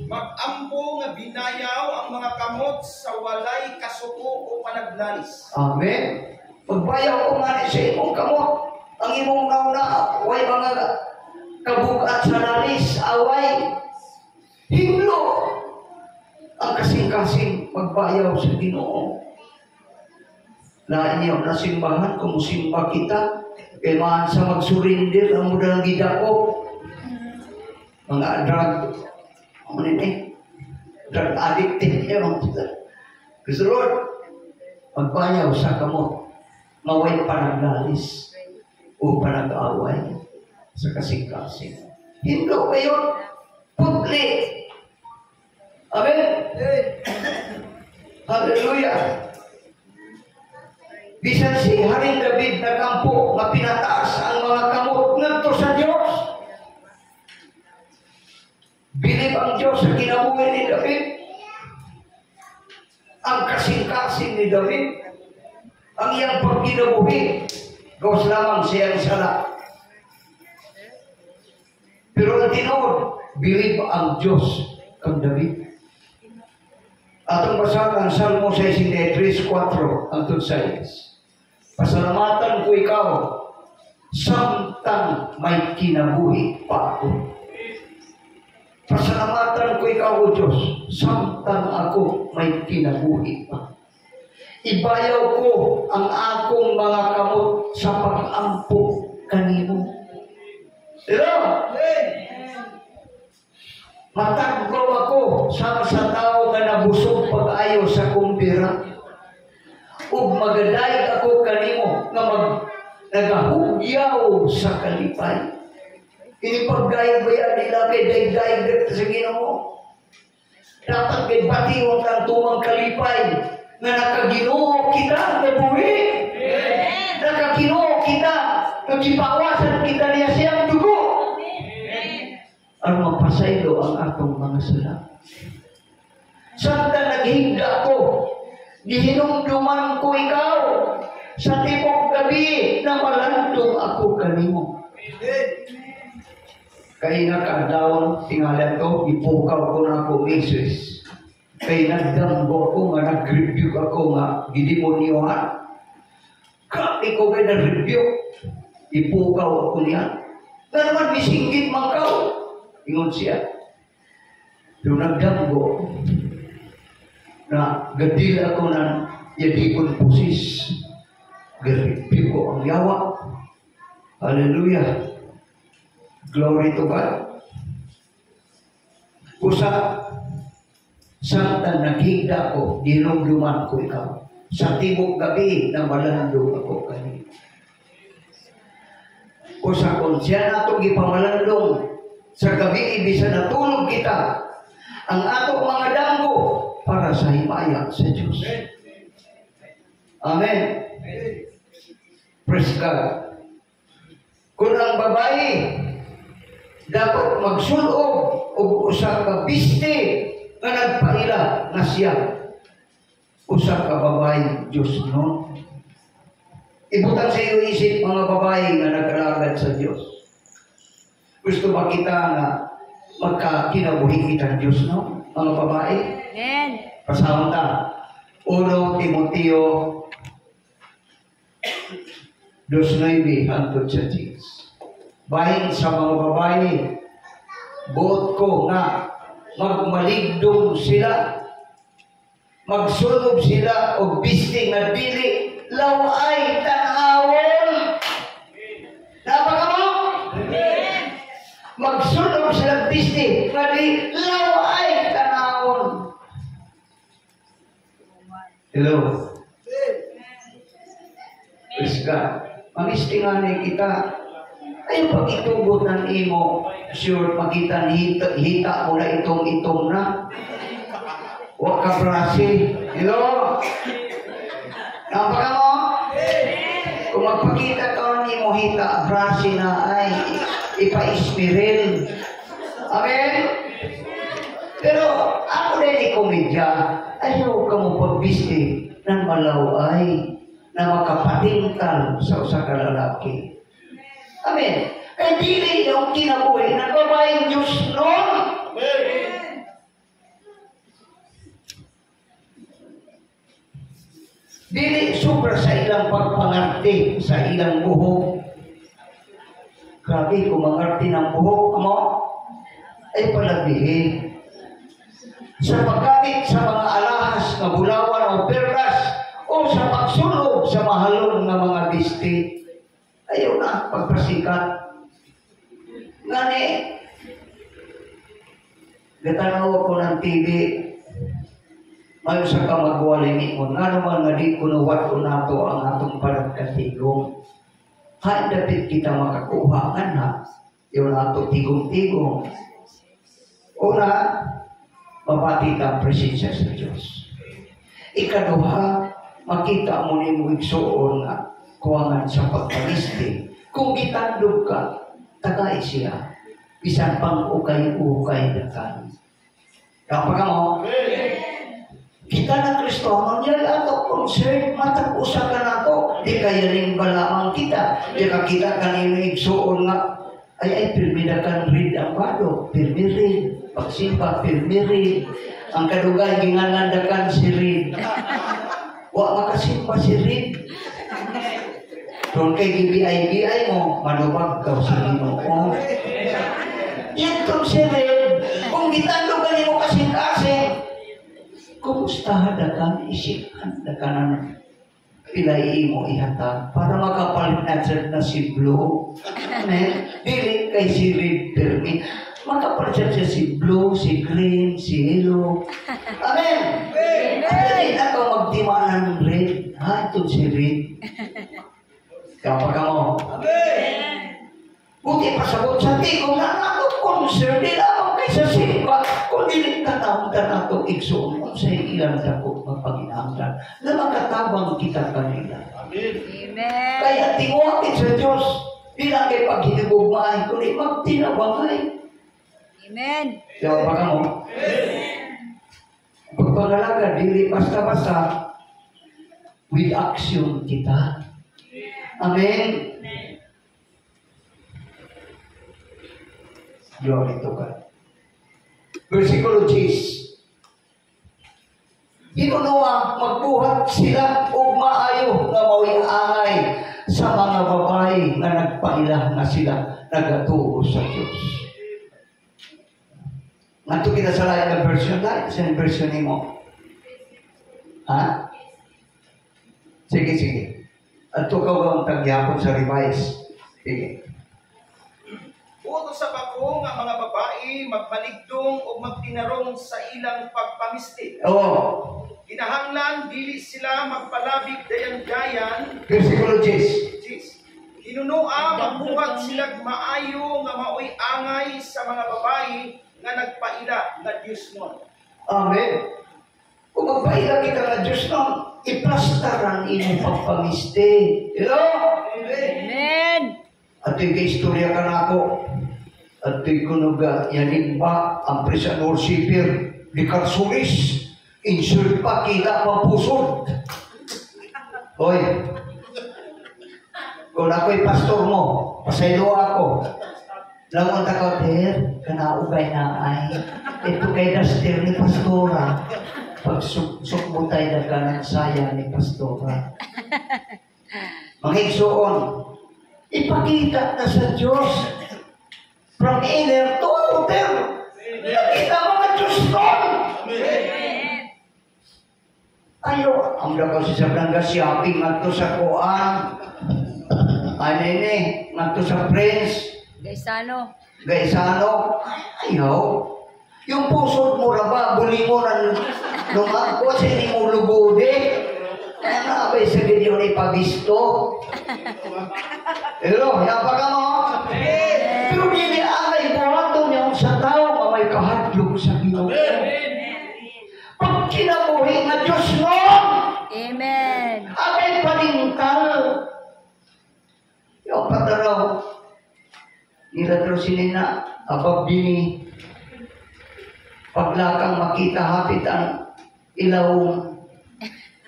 [SPEAKER 2] Mag-ampo nga binayaw ang mga kamot sa walay kasuko o panaglalis.
[SPEAKER 3] Amen. Magbayaw ko nga sa imong kamot. Ang imong nauna, way mga kabukat sa lalis, away. Himlo. Ang kasing-kasing magbayaw sa Ginoo. Lain niyo na simbahan, kung simba kita, kailangan sa mag-surrender ang mudang gidako. Mga drug, drug addicted niyo. Kasi Lord, magbayaw sa kamot, maway panaglalis o panag-away sa kasing-kasing. Hindi kayo putli. Amen? Hallelujah. Bisan si Haring David nagampo na pinataas ang mga kamot ngadto sa Diyos. Bilib ang Diyos sa kinabuhi ni David. Ang kasing-kasing ni David, ang iyang pagkinabuhi, gawas lamang siyang sala. Pero ang tinuod, bilib ang Diyos kang David. Atong basahan ang Salmo 63:4 hangtod 6. Pasalamatan ko ikaw, samtang may kinabuhi pa ako. Pasalamatan ko ikaw, O Diyos, samtang ako may kinabuhi pa. Ibayaw ko ang akong mga kamot sa pag-ampo kanimo. Hello? Matagbaw ako sa tao nga nabusog pag-ayo sa kumpira. Ug magadayag ako kanimo nga nagahugyaw sa kalipay. Inipagdayag ba yan nila kay dayag sa Ginoo? Dapat kay batiwang kang tumang kalipay nga nakaginoo kita ang nabuhi. Nakaginoo kita, nagipawasan kita niya siyang dugo. Ang mapasaylo ang atong mga sala. Samtang naghigda ako, gihinumduman ko ikaw sa tipong gabi na malandong ako kanimo. Kaya nakadawang tingalan to, ipukaw ko na ako, Mrs. Kaya nagdambo ako nga, nag-review ako nga, gidemonyohan. Grabe ko kaya nag-review. Ipukaw ako niya. Na naman, misinggit mangkaw. Ingon siya. Pero nagdambo na gadil ako na yadikon pusis. Garipin ko ang yawa. Hallelujah. Glory to God. Usa, samtang naghigda ko, dinumduman ko ikaw. Sa tibok gabi na malandong ako kanina. Usa, kung siya natong ipamalandong sa gabi, ibisa natulog kita ang atong mga damgo para sa himaya sa Diyos. Amen. Praise God. Kung ang babae dapat magsulob o usa ka biste nga nagpaila na siya usa ka babae Diyos no. Ibutang sa iyo isip mga babae nga nag-alagad sa Diyos. Gusto ba kita nga magkakinabuhi kita Diyos no? Mga babae?
[SPEAKER 4] Amen.
[SPEAKER 3] Pasahon ta. 1 Timoteo 2:9 hangtod sa 10. Bahin sa mga babae, buot ko nga magmaligdong sila, magsulob sila o bisting na dili laway tanawon. Napaka mo? Magsulob sila bisting na dili laway tanawon. Hello. Praise God. Mamistingan kita. Ay, pag itugot ng imo, sure, makita hita mo na itong na. Huwag ka brasi. Hello? Napaka mo? Kung magpakita ka ng imo hita, brasi na ay ipa-ismiril. Amen? Pero ako din komedya, ayaw ka mo pagbiste ng malaway na makapatingtal sa usa ka lalaki. Amen. Kaya dili yung kinabuhi ng babaeng Diyos noon. Dili sobra sa ilang pagpangarte, sa ilang buhok. Grabe, kung mangarte ng buhok mo, ay palabihin. Sa paggamit sa mga alahas na bulawan o perlas, o sa pagsulog sa mahalong na mga biste, ayaw na pagpasikat. Ngani, gatanaw ako ng TV, mayo sa kamagwaling mo, nga naman nga di kunuwat ko na to ang atong panagkatigong. Hain dapat kita makakuha, na, yung ato tigong-tigong. Una, mabati ka ang presensya sa Diyos. Ikaduha, makita mo ni mo igsuon nga kuwangan sa pagpaliste. Kung kitandog ka, tagay siya. Bisan pang ukay-ukay na ka. Kapag mo, kita na Kristo, mangyari ato concert, matag-usa ka na to. Di kaya rin balamang kita. Di ka kita kanino igsuon nga, ay pirmida kan rin ang bado. Pirmi rin. Pagsimpa, pirmi rin. Ang kadugay, ginganandakan si rin. Wa makasimpa si rin. Doon kay GBI mo, manubag ka sa Ginoo. Yan itong si rin. Kung gitando ka mo kasing-kasing, kumusta da ka, isipan da ka na pilay mo ihatag para makapalit na si Blue. Amen? Dili kay si Red Permi. Makapalit siya si Blue, si Green, si Yellow. Amen? Dili na ka magtima ng Red. Ha? Ito si Red. Kapag mo. Amen? Buti pasabot sa tigong na nato concern. Di lamang kay sa simba. Kung dili tanawdan nato igsoon mo sa ilang dako magpaginanglan na makatabang kita kanila. Amen. Kaya tinuwakit sa Diyos. Di lang kay paghinibugmahin, kundi magtinabangay. Amen. Kaya baka mo. Pagpangalaga, dili basta-basta with action kita. Amen. Glory to God. Versikulo 10. Hinunuwa, magbuhat sila o maayo na mawing-angay sa mga babae na nagpailah na sila nagatuo sa Diyos. Nato kita sa lahat na version lahat. Saan version mo? Ha? Sige. At ito ka ang tagyapon sa revise. Sige.
[SPEAKER 2] Utos sa bako nga mga babae magmaligdong o magtinarong sa ilang pagpamisti.
[SPEAKER 3] Oo.
[SPEAKER 2] Kinahanglan dili sila magpalabig dayan-dayan.
[SPEAKER 3] Versikulo 10.
[SPEAKER 2] Hinunua magbuhat sila maayo nga maoy angay sa mga babae nga nagpaila nga Diyos nun.
[SPEAKER 3] Amen. Kung magpaila kita nga Diyos nun, iplastaran inyong pagpamiste. Hello? Amen. At yung istorya ka na ako. At yung kunuga, yanin ba ang prison worshiper ni Karsulis? Insert pa, kita pa pusod. Hoy, kung ako'y pastor mo, pasaylo ako. Langon ako, Ter, kanaugay na ay. Ito kay Daster ni Pastora. Pag sukmutay na ka ng saya ni Pastora. Mga igsoon, ipakita na sa Diyos from inner to outer. Nakita mga Diyos nun. Ayaw, ang dako si Sabranga shopping ngadto sa kuan. Ano ini, ngadto sa Prince. Gaisano. Ayaw. Yung puso mo raba, buli mo na lumako sa hindi mo lugode. Ano ba sa ganyan ipabisto? Hello, yapa ka mo? Pero hindi angay buhato niya sa tao, may kahadlok sa Ginoo. Pag kinabuhi na Diyos mo, amen. Agay panintal. Yung pataraw, nilatro sinina, abab dini, paglakang makita hapit ang ilawong.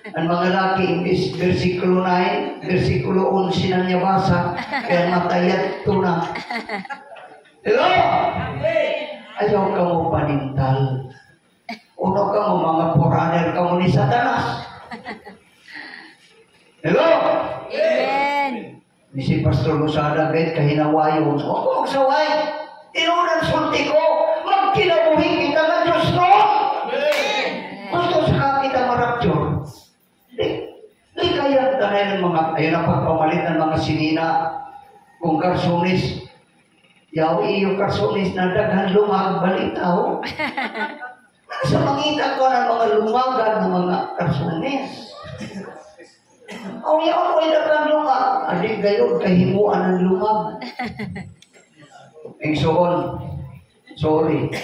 [SPEAKER 3] Ang mga laki, imbis versikulo 9, versikulo 11 na niya basa, kaya matayat ito na. Hello? Ayaw ka mo panintal. Uno ka mo, mga foreigner ka mo ni Satanas. Hello? Amen. Si Pastor Losada, kahit kahinawayo, huwag ko magsaway. Tinunan sulti ko, magkinabuhin kita ng Diyos mo. Gusto sa kita marapture. Di kaya dahil ng mga, ayun ang pagpamalit ng mga sinina, kung karsonis, yaw iyo karsonis na daghan lumag, balitaw. Sa mangita ko ng mga lumagan ng mga karsonis. Ang yaw ko ay daghan lumag, adik gayon kahimuan ng lumag. Engsoon, sorry,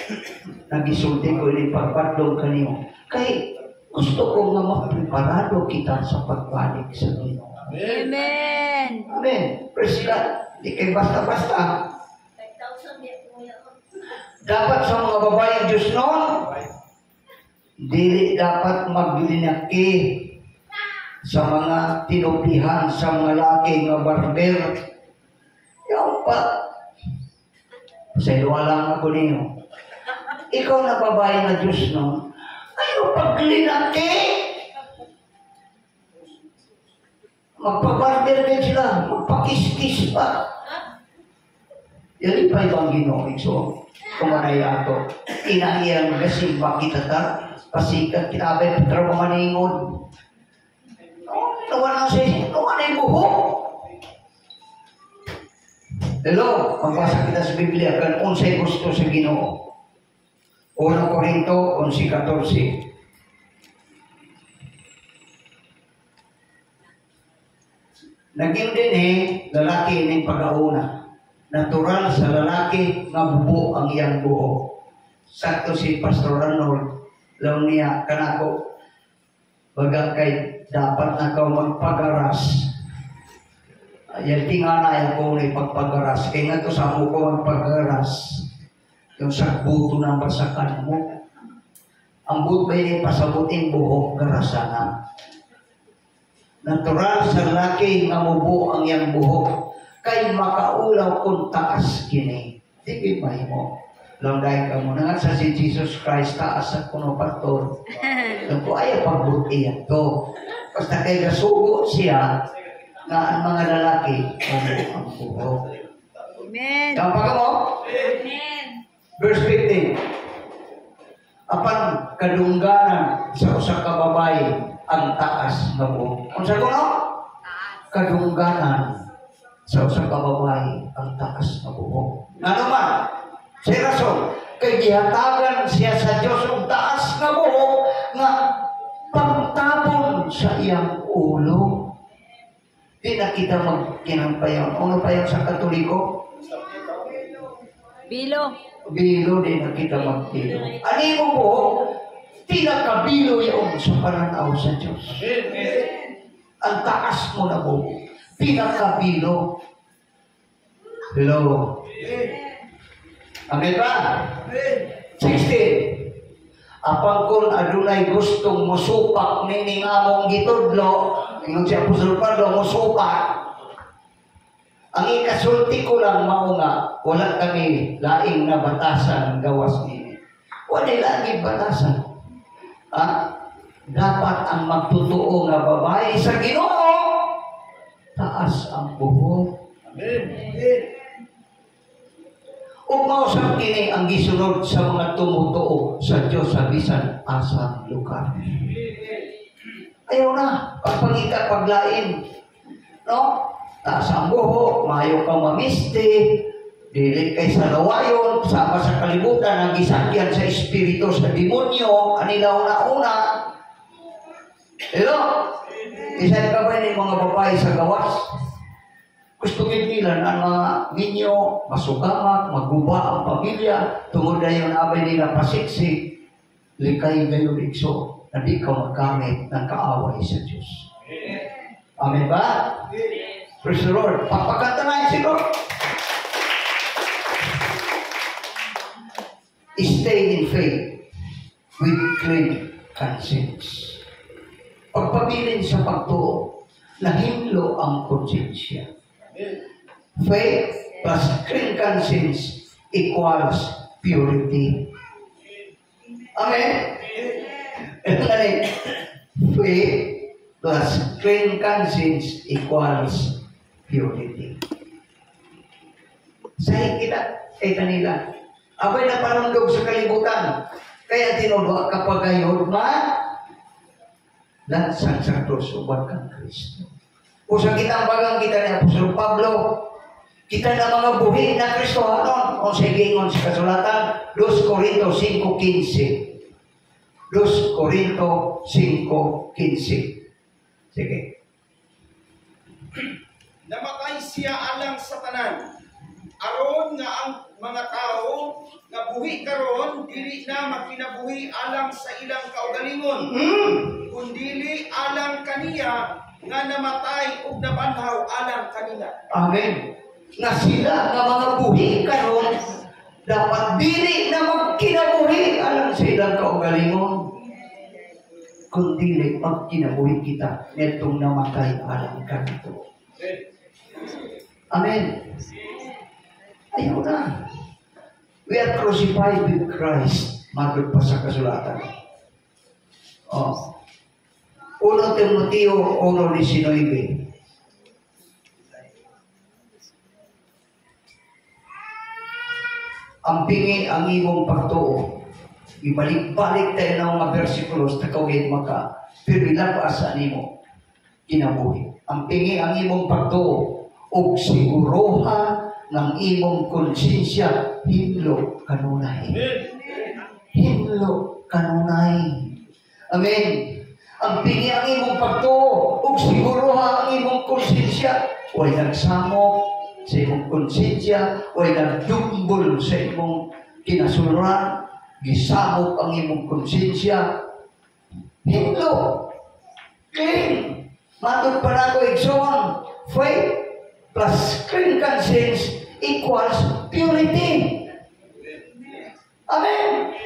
[SPEAKER 3] nagisulti ko yung pagpadlong kanino. Kay gusto ko nga magpreparado kita sa pagbalik sa Ginoo. Amen! Amen! Praise God! Di kayo basta-basta. Dapat sa mga babayang Diyos noon, dili dapat maglinaki sa mga tinupihan, sa mga laki nga barber. Yaw pa. Sa iwala ako ninyo. Ikaw na babae na Diyos noon, ayaw paglinaki. Magpabarber din sila, magpakiskis pa. Yan pa ibang Ginoo. So, kumanay ato. Inahiyang gasimba kita ta. Pasikat kinabay patra mamaningod. Nawalan sa isip, nawalan yung buhok. Hello, magbasa kita sa Biblia kan unsay gusto sa Ginoo. 1 Corinto 11:14. Naging din lalaki ng pag-auna. Natural sa lalaki nga bubo ang iyang buhok. Sakto si Pastor Arnold, law niya kanako, baga kay dapat na ka magpagaras. Yan tingana yung kung may pagpagaras. Kaya nga ito sa mo ko magpagaras. Yung sakbuto ng basakan mo. Ang buto ba yung pasabuting buhok, garasanan. Natural sa lalaki nga mubo ang iyang buhok. Kay makaulaw kung taas kini. Di ba mo? Langday ka mo. Nangat sa si Jesus Christ, taas at kuno pastor. Nung ko ayaw pagbuti yan to. Basta kay gasugo siya, nga ang mga lalaki, ang buhok. Amen. Kapag mo? Amen. Verse 15. Apan kadungganan sa usa ka babae ang taas nga buhok. Unsa ko no? Kadungganan sa usa ka babae ang taas nga buhok. Ngano man? Sa rason, kay gihatagan siya sa Dios og taas nga buhok nga pagtapon sa iyang ulo. Di na kita magkinampayaw. Ano pa yung sa Katoliko? Bilo. Bilo, di na kita magbilo. Ano mo po? Di na kabilo yung sa pananaw sa Diyos. Ang taas mo na po. Di na kabilo. Hello. Amen ba? 16. Apang kung adunay gustong musupak nining among gitudlo, ingon si Apostol Pablo, musupak. Ang ikasulti ko lang mao nga, wala kami laing na batasan gawas nini. Wala laing batasan. Dapat ang magtotoo nga babae sa Ginoo, taas taas ang buhok.
[SPEAKER 5] Amen.
[SPEAKER 3] Ug mao sa kini ang gisunod sa mga tumutuo sa Dios sa bisan asang lugar. Ayaw na pagpangita paglain. No? Taas ang buhok, maayo kang mamiste, dili kay sa lawayon, sama sa kalibutan ang gisakyan sa espiritu sa demonyo, kanila una-una. Hello? Isang ka ba yung mga babae sa gawas? Gusto nila ang mga ninyo, masugamak, maguba ang pamilya, tungod na yun abay nila pasiksik, likay gayon ikso, na di ka magkamit ng kaaway sa Diyos. Amen ba? Praise the Lord. Papakanta na si Lord. Stay in faith with clean conscience. Pagpabilin sa pagtuo, nahimlo ang konsensya. Faith plus clean conscience equals purity. Amen? Faith plus clean conscience equals purity. Sa higit ay kanila, abay na panundog sa kalibutan, kaya tinulwa kapag ngayon lansang sa krus uban kang Kristo. O sa kitambagang kita ni Apostol Pablo, kita na mga buhi na Kristohanon. O sa gingon sa kasulatan, 2 Corinto 5:15. 2 Corinto 5:15. Sige.
[SPEAKER 2] Namatay siya alang sa tanan. Aron nga ang mga tao nga buhi karon dili na magkinabuhi alang sa ilang kaugalingon. Kundili alang kaniya nga namatay ug nabanhaw alang kanila.
[SPEAKER 3] Amen. Nga sila nga mga buhi karon dapat dili na magkinabuhi alang sa ilang kaugalingon. Kundi magkinabuhi kita netong namatay alang kanito. Amen. Ayaw na. We are crucified with Christ. Magod pa sa kasulatan. Oh. 1 Timoteo 1:19. Ang pingi ang imong pagtuo. Ibalik-balik tayo ng mga versikulos na kawin maka. Pero ilabas sa nimo kinabuhi. Ang pingi ang imong pagtuo. O siguroha ng imong konsensya hinlo kanunay. Hinlo kanunay. Amen. Ang pingi ang imong pagtuo, ug siguroha ang imong konsensya, way nagsamo sa imong konsensya, way nagdumbol sa imong kinasuran, gisamok ang imong konsensya. Hinlo. Clean. Matod pa na ko igsoon, faith plus clean conscience equals purity. Amen.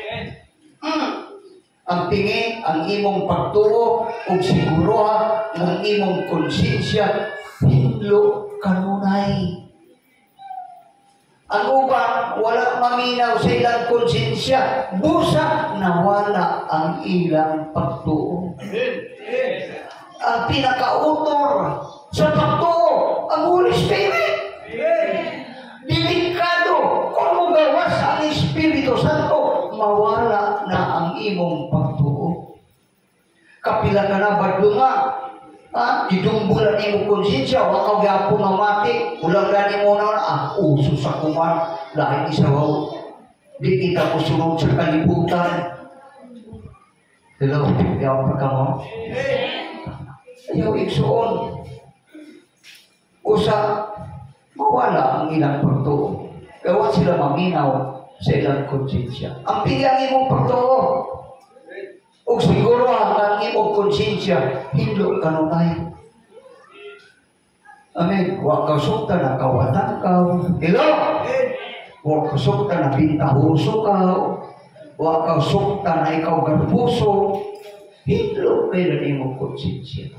[SPEAKER 3] Ang pingi, ang imong pagtuo, ug siguroha ng imong konsensya, hinlo kanunay. Ang uban, wala maminaw sa ilang konsensya, busa nawala ang ilang pagtuo. Ang pinakautor sa pagtuo, ang Holy Spirit. Delikado kung magawas ang Espiritu Santo, mawala na ang imong pagtuo. Kapila ka na badlunga, idumbulan imong konsensya, wakaw gapo nga mati, ulang gani mo na, uso sa kuman, lahat isawaw, di kita kusunod sa kalibutan. Hello, yaw pa ka mo? Ayaw iksoon. Usa, mawala ang ilang pagtuo. Kaya sila maminaw sa ilang konsensya. Ang pilang imong pagtuo. O siguro ang imong konsensya, hindol kanunay. Amen. Huwag ka sukta na kawatan ka. Hello? Huwag ka sukta na bintahuso ka. Huwag ka sukta na ikaw garpuso. Hindol kayo na imong konsensya.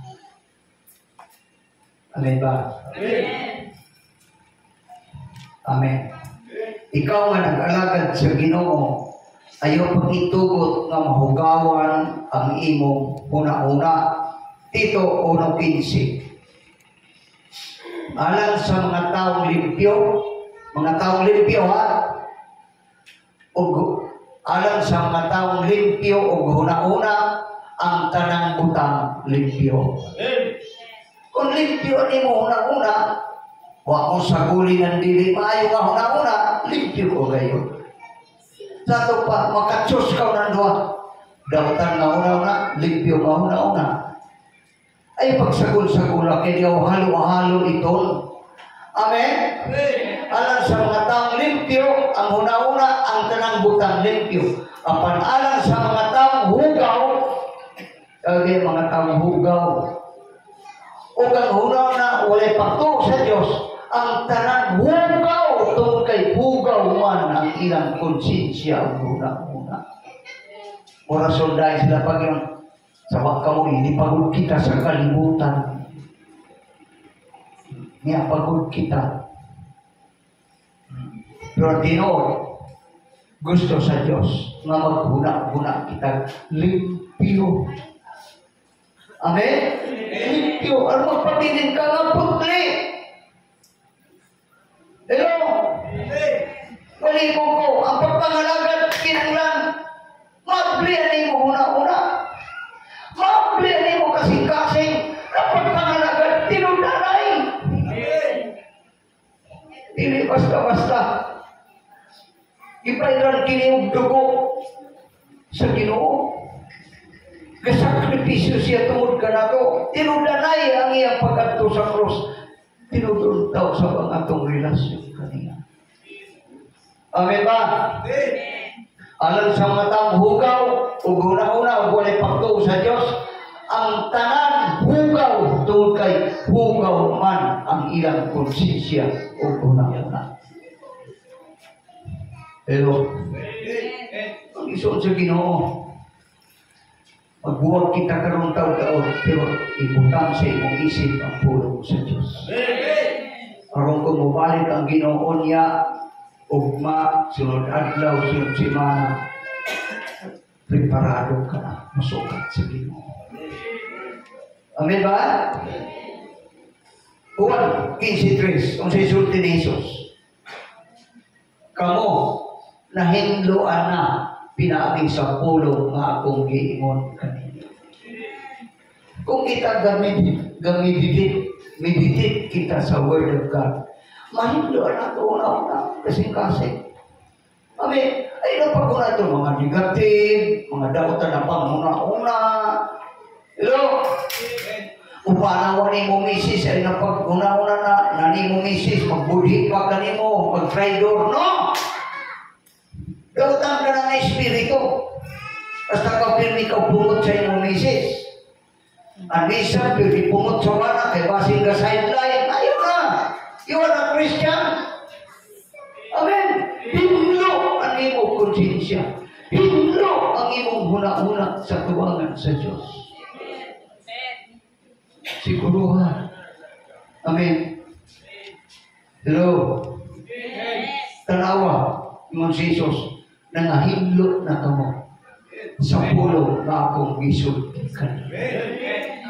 [SPEAKER 3] Amen ba?
[SPEAKER 5] Amen.
[SPEAKER 3] Amen. Ikaw nga nag-alagad sa Ginoo, ayaw pang itugot nga mahugawan ang imong una-una. Tito 1:15. Alang sa mga taong limpyo ha, alang sa mga taong limpyo o huna-una ang tanang butang limpyo. Kung limpyo ni mo huna-una, wa mo saguli ng dili maayo nga huna-una, limpyo ko kayo. Sa ito pa, makachos ka ng doa. Dapat nga huna-una, limpyo ka huna-una. Ay pagsagol-sagula kaya diyaw halo-halo ito. Amen? Alang sa mga taong limpyo, ang huna-una, ang tanang butang limpyo. Apan alang sa mga taong hugaw, kaya mga taong hugaw, o kang huna-una, walay pakto sa Diyos, ang tanang hugaw, tungkol kay hugaw man ang ilang konsensya ang huna-una. Orason dahil sila pag yung sabak ka mo, hindi pagod kita sa kalibutan. Niya pagod kita. Pero Tinood, gusto sa Diyos nga maghuna-huna kita limpyo. Amen? Limpyo. Ano magpabilin ka nga putli? Hello? Wali mo ko, ang pagpangalagat kinanglan, mablihan mo huna-huna. Mablihan mo kasing-kasing, ang pagpangalagat tinundanay. Dili basta-basta. Ipailan kini dugo sa Ginoo. Kasakripisyo siya tungod ka na to. Tinundanay ang iyang pagkanto sa krus. Tinuduntaw sa pangatong relasyon kaniya. Amen ba? Alam sa mga taong hugaw, o guna-una, o walay pakto sa Diyos, ang tanan hugaw tungod kay hugaw man ang ilang konsensya o guna-una. Pero, ang isuon sa Ginoo, magbuwag kita karong taon-taon, pero ibutang sa imong isip ang pulong sa Diyos. Karong kung mabalik ang Ginoo niya, ugma, sunod adlaw, sunod simana, preparado ka na, masukat sa Ginoo. Amen ba? Juan 15:3, kung sa isulti ni Jesus, kamo, nahinluan na, pinaabing sa pulong nga akong giingon kanina. Kung kita meditate kita sa Word of God, mahinluan na ito una-una, kasing-kasing. Amen. Ay, napaguna ito mga negative, mga dautan na panguna-una. Hello? Upanawa ni mo misis, ay napaguna-una na ni mo misis, magbudhi pa ka ni mo, mag-traidor. No! Dautan ka na ng Espiritu. Basta ka pirmi ka pungot sa inyong misis. Ang misa, pirmi pungot sa mana, kay basing ka sideline, ayaw na. You are a Christian. Amen. Hinlo ang imong konsensya. Hinlo ang imong huna-huna sa tuwangan sa Diyos. Siguruhan. Amen. Hello. Tanawa, imong si Jesus, nangahinlo na kamo sa pulo na akong gisulti kanina.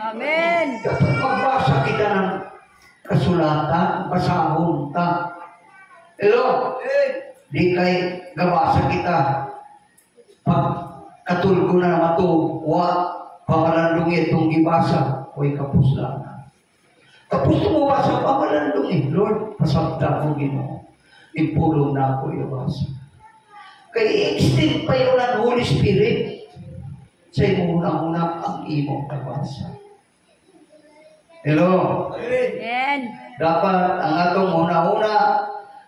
[SPEAKER 7] Amen.
[SPEAKER 3] Dapat magbasa kita ng kasulatan, basahon ta. Hello? Di kay gabasa kita. Pag katulgo na mato, wa pamalandong itong gibasa, huwag kapuslan. Tapos tumabasa pamalandong Lord, pasabda mo Ginoo. Ipulong na ako ibasa. Kaya i-extend pa yun ang Holy Spirit sa imong unang-unang ang imong kabasa. Hello?
[SPEAKER 7] Amen.
[SPEAKER 3] Dapat ang atong una-una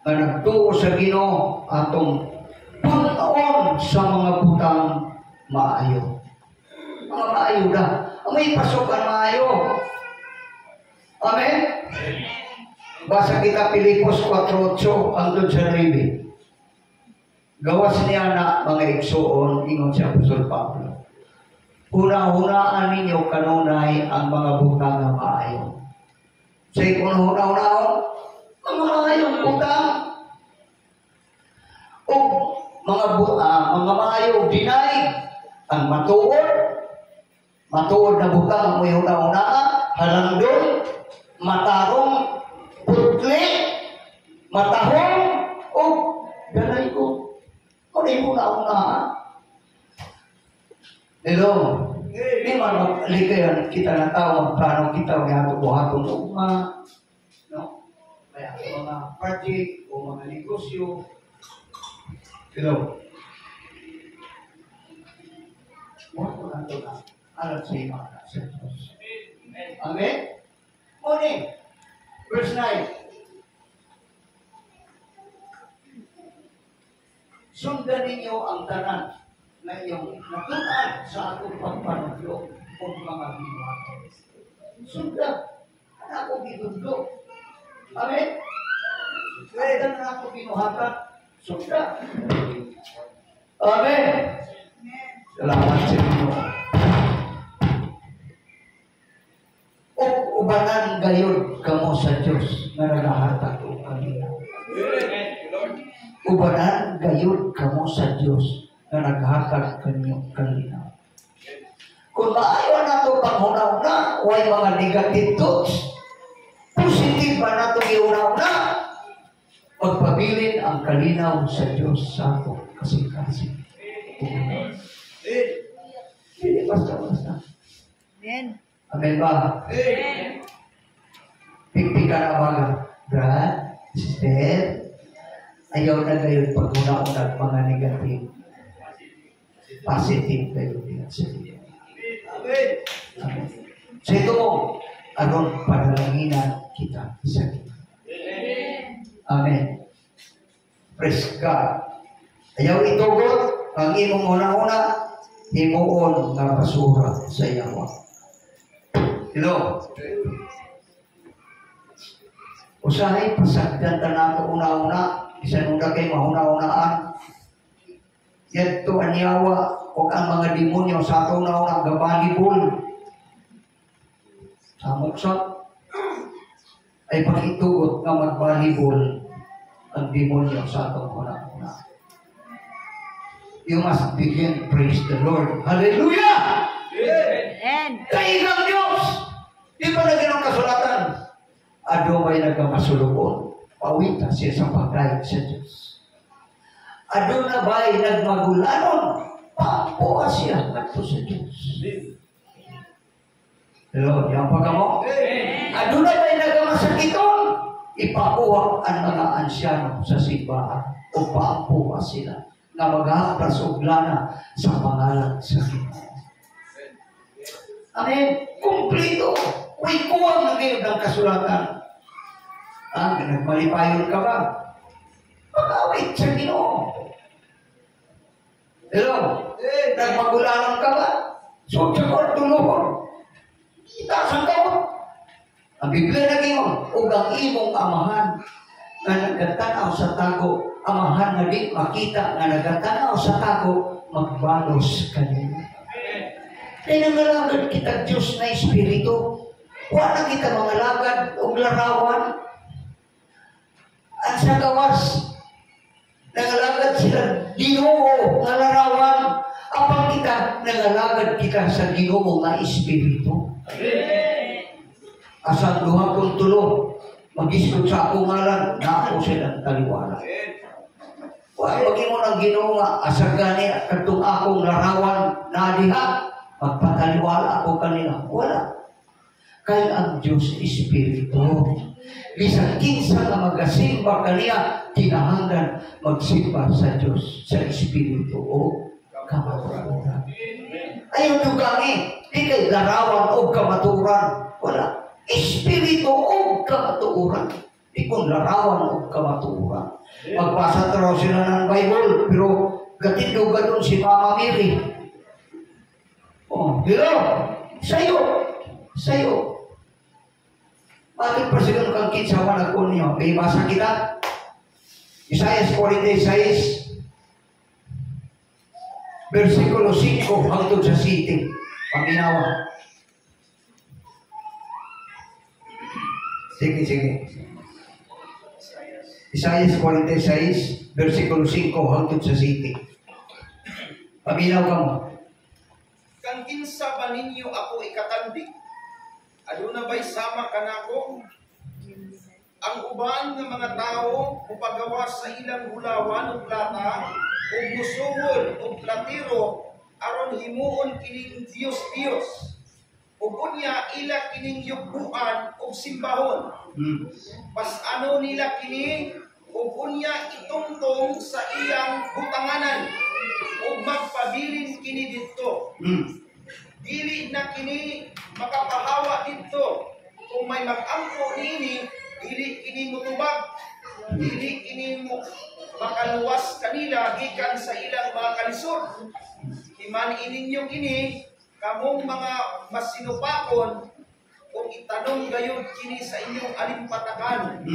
[SPEAKER 3] na nagtuo sa Ginoo atong pag-aon sa mga butang maayo. Mga maayo na. Ang may pasukan maayo. Amen? Basa kita Pilipos 4:8 hangtod sa 9. Gawas niya na mga igsuon, ingon si Apostol Pablo. Una-unaan ninyo kanunay ang mga butang na maayo. Sa ikon una-unaan, mga maayong butang. O mga maayong dinaig, ang matuod na butang ang may una-unaan, halangdon, matarong, matahong o galay ko. Kung di mo na. Hello. Di man magaligayan kita na tao, magplano kita, mga buhatong luma. No? Kaya mga project o mga negosyo. Hello. Huwag ko na ito na. Alam sa iyo mga nasa Diyos. Amen? Morning. Verse 9. Sundan ninyo ang tanan na iyong natutaan sa atong pagpanudlo o mga binuhato. Sundan. Ano ako binudlo? Amen? Sundan na ako binuhatan. Sundan. Amen? Salamat sa inyo. O ubanan gayon kamo sa Diyos na nagahatag o kanina. Ubanan gayon kamo sa Diyos na naghatag kanyo kanina. Kung maayo na ito panghuna-una, huwag mga negative thoughts, positive ba na ito iuna-una, magpabilin ang kalinaw sa Diyos sa ato kasing-kasing. Hindi basta-basta.
[SPEAKER 7] Amen.
[SPEAKER 3] Amen ba?
[SPEAKER 7] Amen.
[SPEAKER 3] Pipika na mga brad, sister, ayaw na gayon pag una-una mga negative. Positive kayo din sa Diyos. Amen. So ito mo, aron panalanginan kita sa Diyos. Amen. Praise God. Ayaw itugot ang imong una-una, himuon nga basura sa Yawa. Hello? Usahay pasagdan ta nato una-una, bisan una kay mahuna-unaan. Yadto ang Yawa o ang mga demonyo sa ato una-una gabalibol. Samok-sak ay pag-itugot nga magbalibol ang demonyo sa ato una-una. You must begin, praise the Lord. Hallelujah!
[SPEAKER 7] Amen.
[SPEAKER 3] Kailang Diyos! Di ba na ganong kasulatan? Ado ba'y nagkamasulubon? Pawita siya sa pagkain sa Diyos. Ado na ba'y nagmagulanon? Papuha siya at sa Diyos. Hello, yan pa ka mo? Ado na ba'y nagkamasakiton? Ipapuha ang mga ansyano sa simbahan o papuha sila na mag-aapras o glana sa pangalan sa Ginoo. Amen. Kumplito. May kuwang na ngayon ng kasulatan. Nagmalipayon ka ba? Mag-awit sa Ginoo. Hello? Nagmagulalang ka ba? So, tsakor, tulungon. Itasan ka mo. Ang Biblia na ngayon, huwag ang imong amahan na nagkatanaw sa tago, amahan na di makita na nagatanaw sa tago, magbalos kanina. Kaya nangalagad kita Diyos na Espiritu. Wala kita mga lagad o larawan. At sa gawas, nangalagad sila Ginoo nga larawan. Apang kita, nangalagad kita sa Ginoo nga Espiritu. Asang duha kong tulo, mag-isod sa akong ngalan, na ako silang taliwala. Huwag maging mo ng Ginoo nga, asang gani at katong akong larawan na diha, magpataliwala ako kanina. Wala. Kaya ang Diyos Espiritu. Bisan kinsa nga magasimba kaniya, tinahanggan magsimba sa Diyos, sa Espiritu o kamaturan. Ayaw dugangi, di kay larawan o kamaturan. Wala. Espiritu o kamaturan. Di kung larawan o kamaturan. Magbasa raw sila ng Bible, pero gatindugan doon si Mama Mary. Oh, hello? Sa'yo. Sa'yo. Bakit pa sila kang kinsa managkon niyo? May basa kita? Isaiah 46, versikulo 5 hangtod sa 7. Paminawa. Sige, sige. Isaiah 46, versikulo 5 hangtod sa 7. Paminaw ka mo.
[SPEAKER 2] Kang kinsa ba ninyo ako ikatandig? Ano na ba'y sama ka na ako? ang uban ng mga tao upagawas sa ilang hulawan o plata o musuhol o platiro aron himuon kining Dios ug unya ila kining yubuan ug simbahon. Pas ano nila kini ug unya itungtong sa iyang butanganan ug magpabilin kini didto. Dili na kini makapahawa didto. Kung may mag-ampo nini, dili kini mutubag, dili kini mo makaluwas kanila gikan sa ilang mga kalisod. Iman ininyo kini kamong mga masinupakon kung itanong gayud kini sa inyong alimpatakan.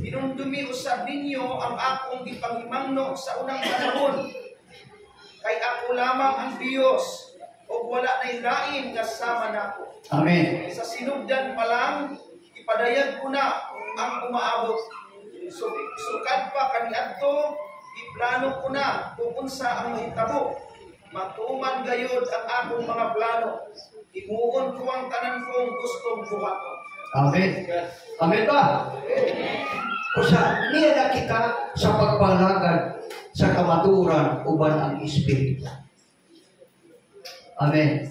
[SPEAKER 2] Dinundumi usab ninyo ang akong gipanghimangno sa unang panahon. Kay ako lamang ang Dios o wala na'y lain nga sama nako.
[SPEAKER 3] Amen.
[SPEAKER 2] Sa sinugdan pa lang, ipadayag ko na ang umaabot. Sukad pa kaniadto, iplano ko na kung unsa ang mahitabo. Matuman gayod ang akong mga plano. Imuon ko ang tanan kong gustong buhaton.
[SPEAKER 3] Amen. Amen ba? Usa, niya na kita sa pagbalagad sa kamaturan uban ang Espiritu. Amen.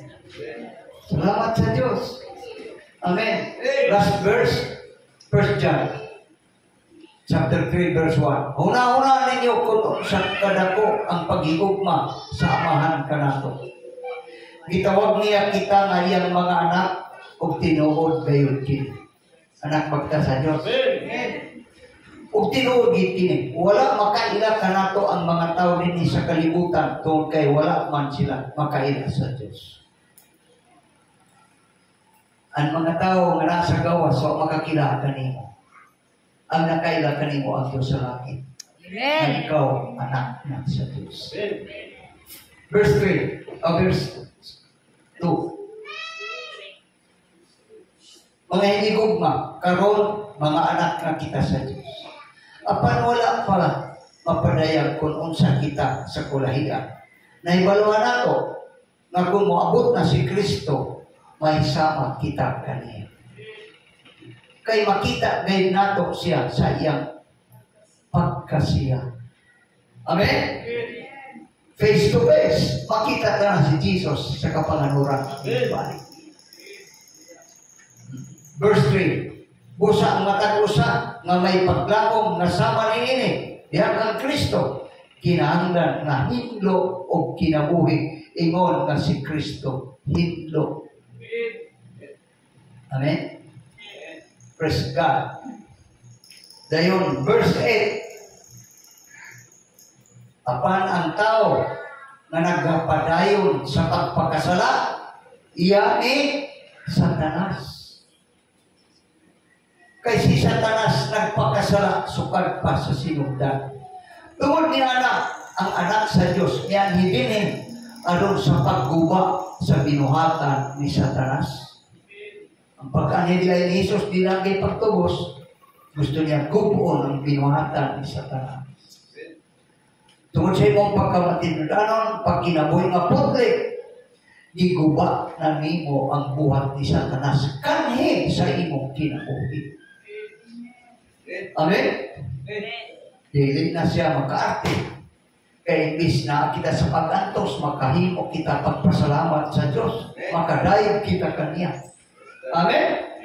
[SPEAKER 3] Salamat sa Diyos. Amen. Last verse, 1 John, chapter 3, verse 1. Una-una ninyo kung sa kadako ang pag-iugma sa amahan kanato. Gitawag niya kita nga iyang mga anak o tinuod gayon kini. Anak magta sa Diyos. O tinuod kini. Wala makaila kanato ang mga tao din sa kalibutan tungkol kay wala man sila makaila sa Diyos. Ang mga tao nga nasa gawas so makakilala kanimo. Ang nakaila kanimo ang Diyos sa langit.
[SPEAKER 7] Amen.
[SPEAKER 3] At ikaw anak ng sa Diyos. Verse 3. Verse 2. Mga hinigugma, karon mga anak na kita sa Diyos. Apan wala pa mapadayag kung unsa kita sa kulahian. Naibaluan nato nga kung moabot na si Kristo, may sama kita kaniya. Kay makita ngayon nato siya sa iyang pagkasiya. Amen? Face to face, makita na si Jesus sa kapanganuran. Verse 3. Busa ang matag usa nga may paglakom nga sama niini diha kang Kristo kinahanglan nga hidlo o kinabuhi ingon nga si Kristo hidlo. Amen. Praise God. Dayon verse 8. Apan ang tao nga nagapadayon sa pagpakasala iya ni Satanas. Kay si Satanas nagpakasala sukad pa sa sinugdan. Tungod ni anak, ang anak sa Diyos niyan hidinin aron sa pagguba sa binuhatan ni Satanas. Ang pagkanilay ni Jesus di lang kay pagtubos, gusto niya gubuon ang binuhatan ni Satanas. Tungod sa imong pagkamatinudanon, pag kinabuhi nga putlik, giguba na nimo ang buhat ni Satanas kanhi sa imong kinabuhi. Amen? Dili na siya makaarte. Kaya imbis na kita sa pag-antos, makahimo kita pagpasalamat sa Diyos. Makadayog kita kaniya. Amen?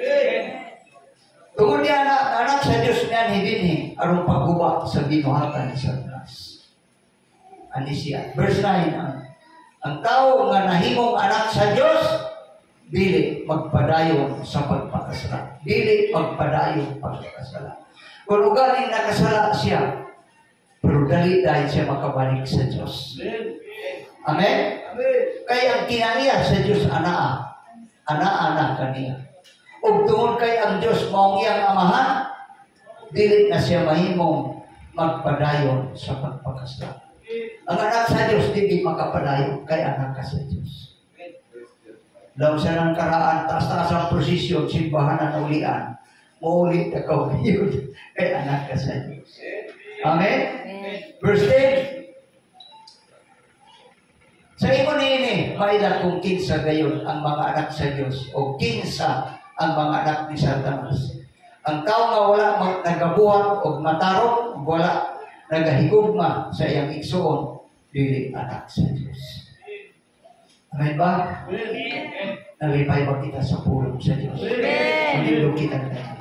[SPEAKER 3] Tungod niya anak sa Diyos niyan hidinhi aron pagguba sa binuhatan ni Satanas. Ani siya. Verse 9. Ang tao nga nahimong anak sa Diyos, dili magpadayon sa pagpakasala. Dili magpadayon pagpakasala. Kung ugaling nakasala siya, pero dali dahil siya makabalik sa Diyos. Amen? Kaya ang kinaniya sa Diyos, ana kaniya. O tungod kay ang Diyos maong iyang amahan, dili na siya mahimong magpadayon sa pagpakasala. Ang anak sa Diyos, hindi makapadayon kay anak ka sa Diyos. Daw sa nang karaan, taas-taas ang prosesyon, simbahan na ulian. Maulit ikaw yun kay anak ka sa Diyos. Amen? Verse 10. Sa imo nini, maila kung kinsa gayon ang mga anak sa Diyos o kinsa ang mga anak ni Satanas. Ang tao nga wala nagabuhat o matarong, wala nagahigugma sa iyang igsuon, dili anak sa Diyos. Amen ba? Nalipay ba kita sa pulong sa Diyos? Nalipay kita na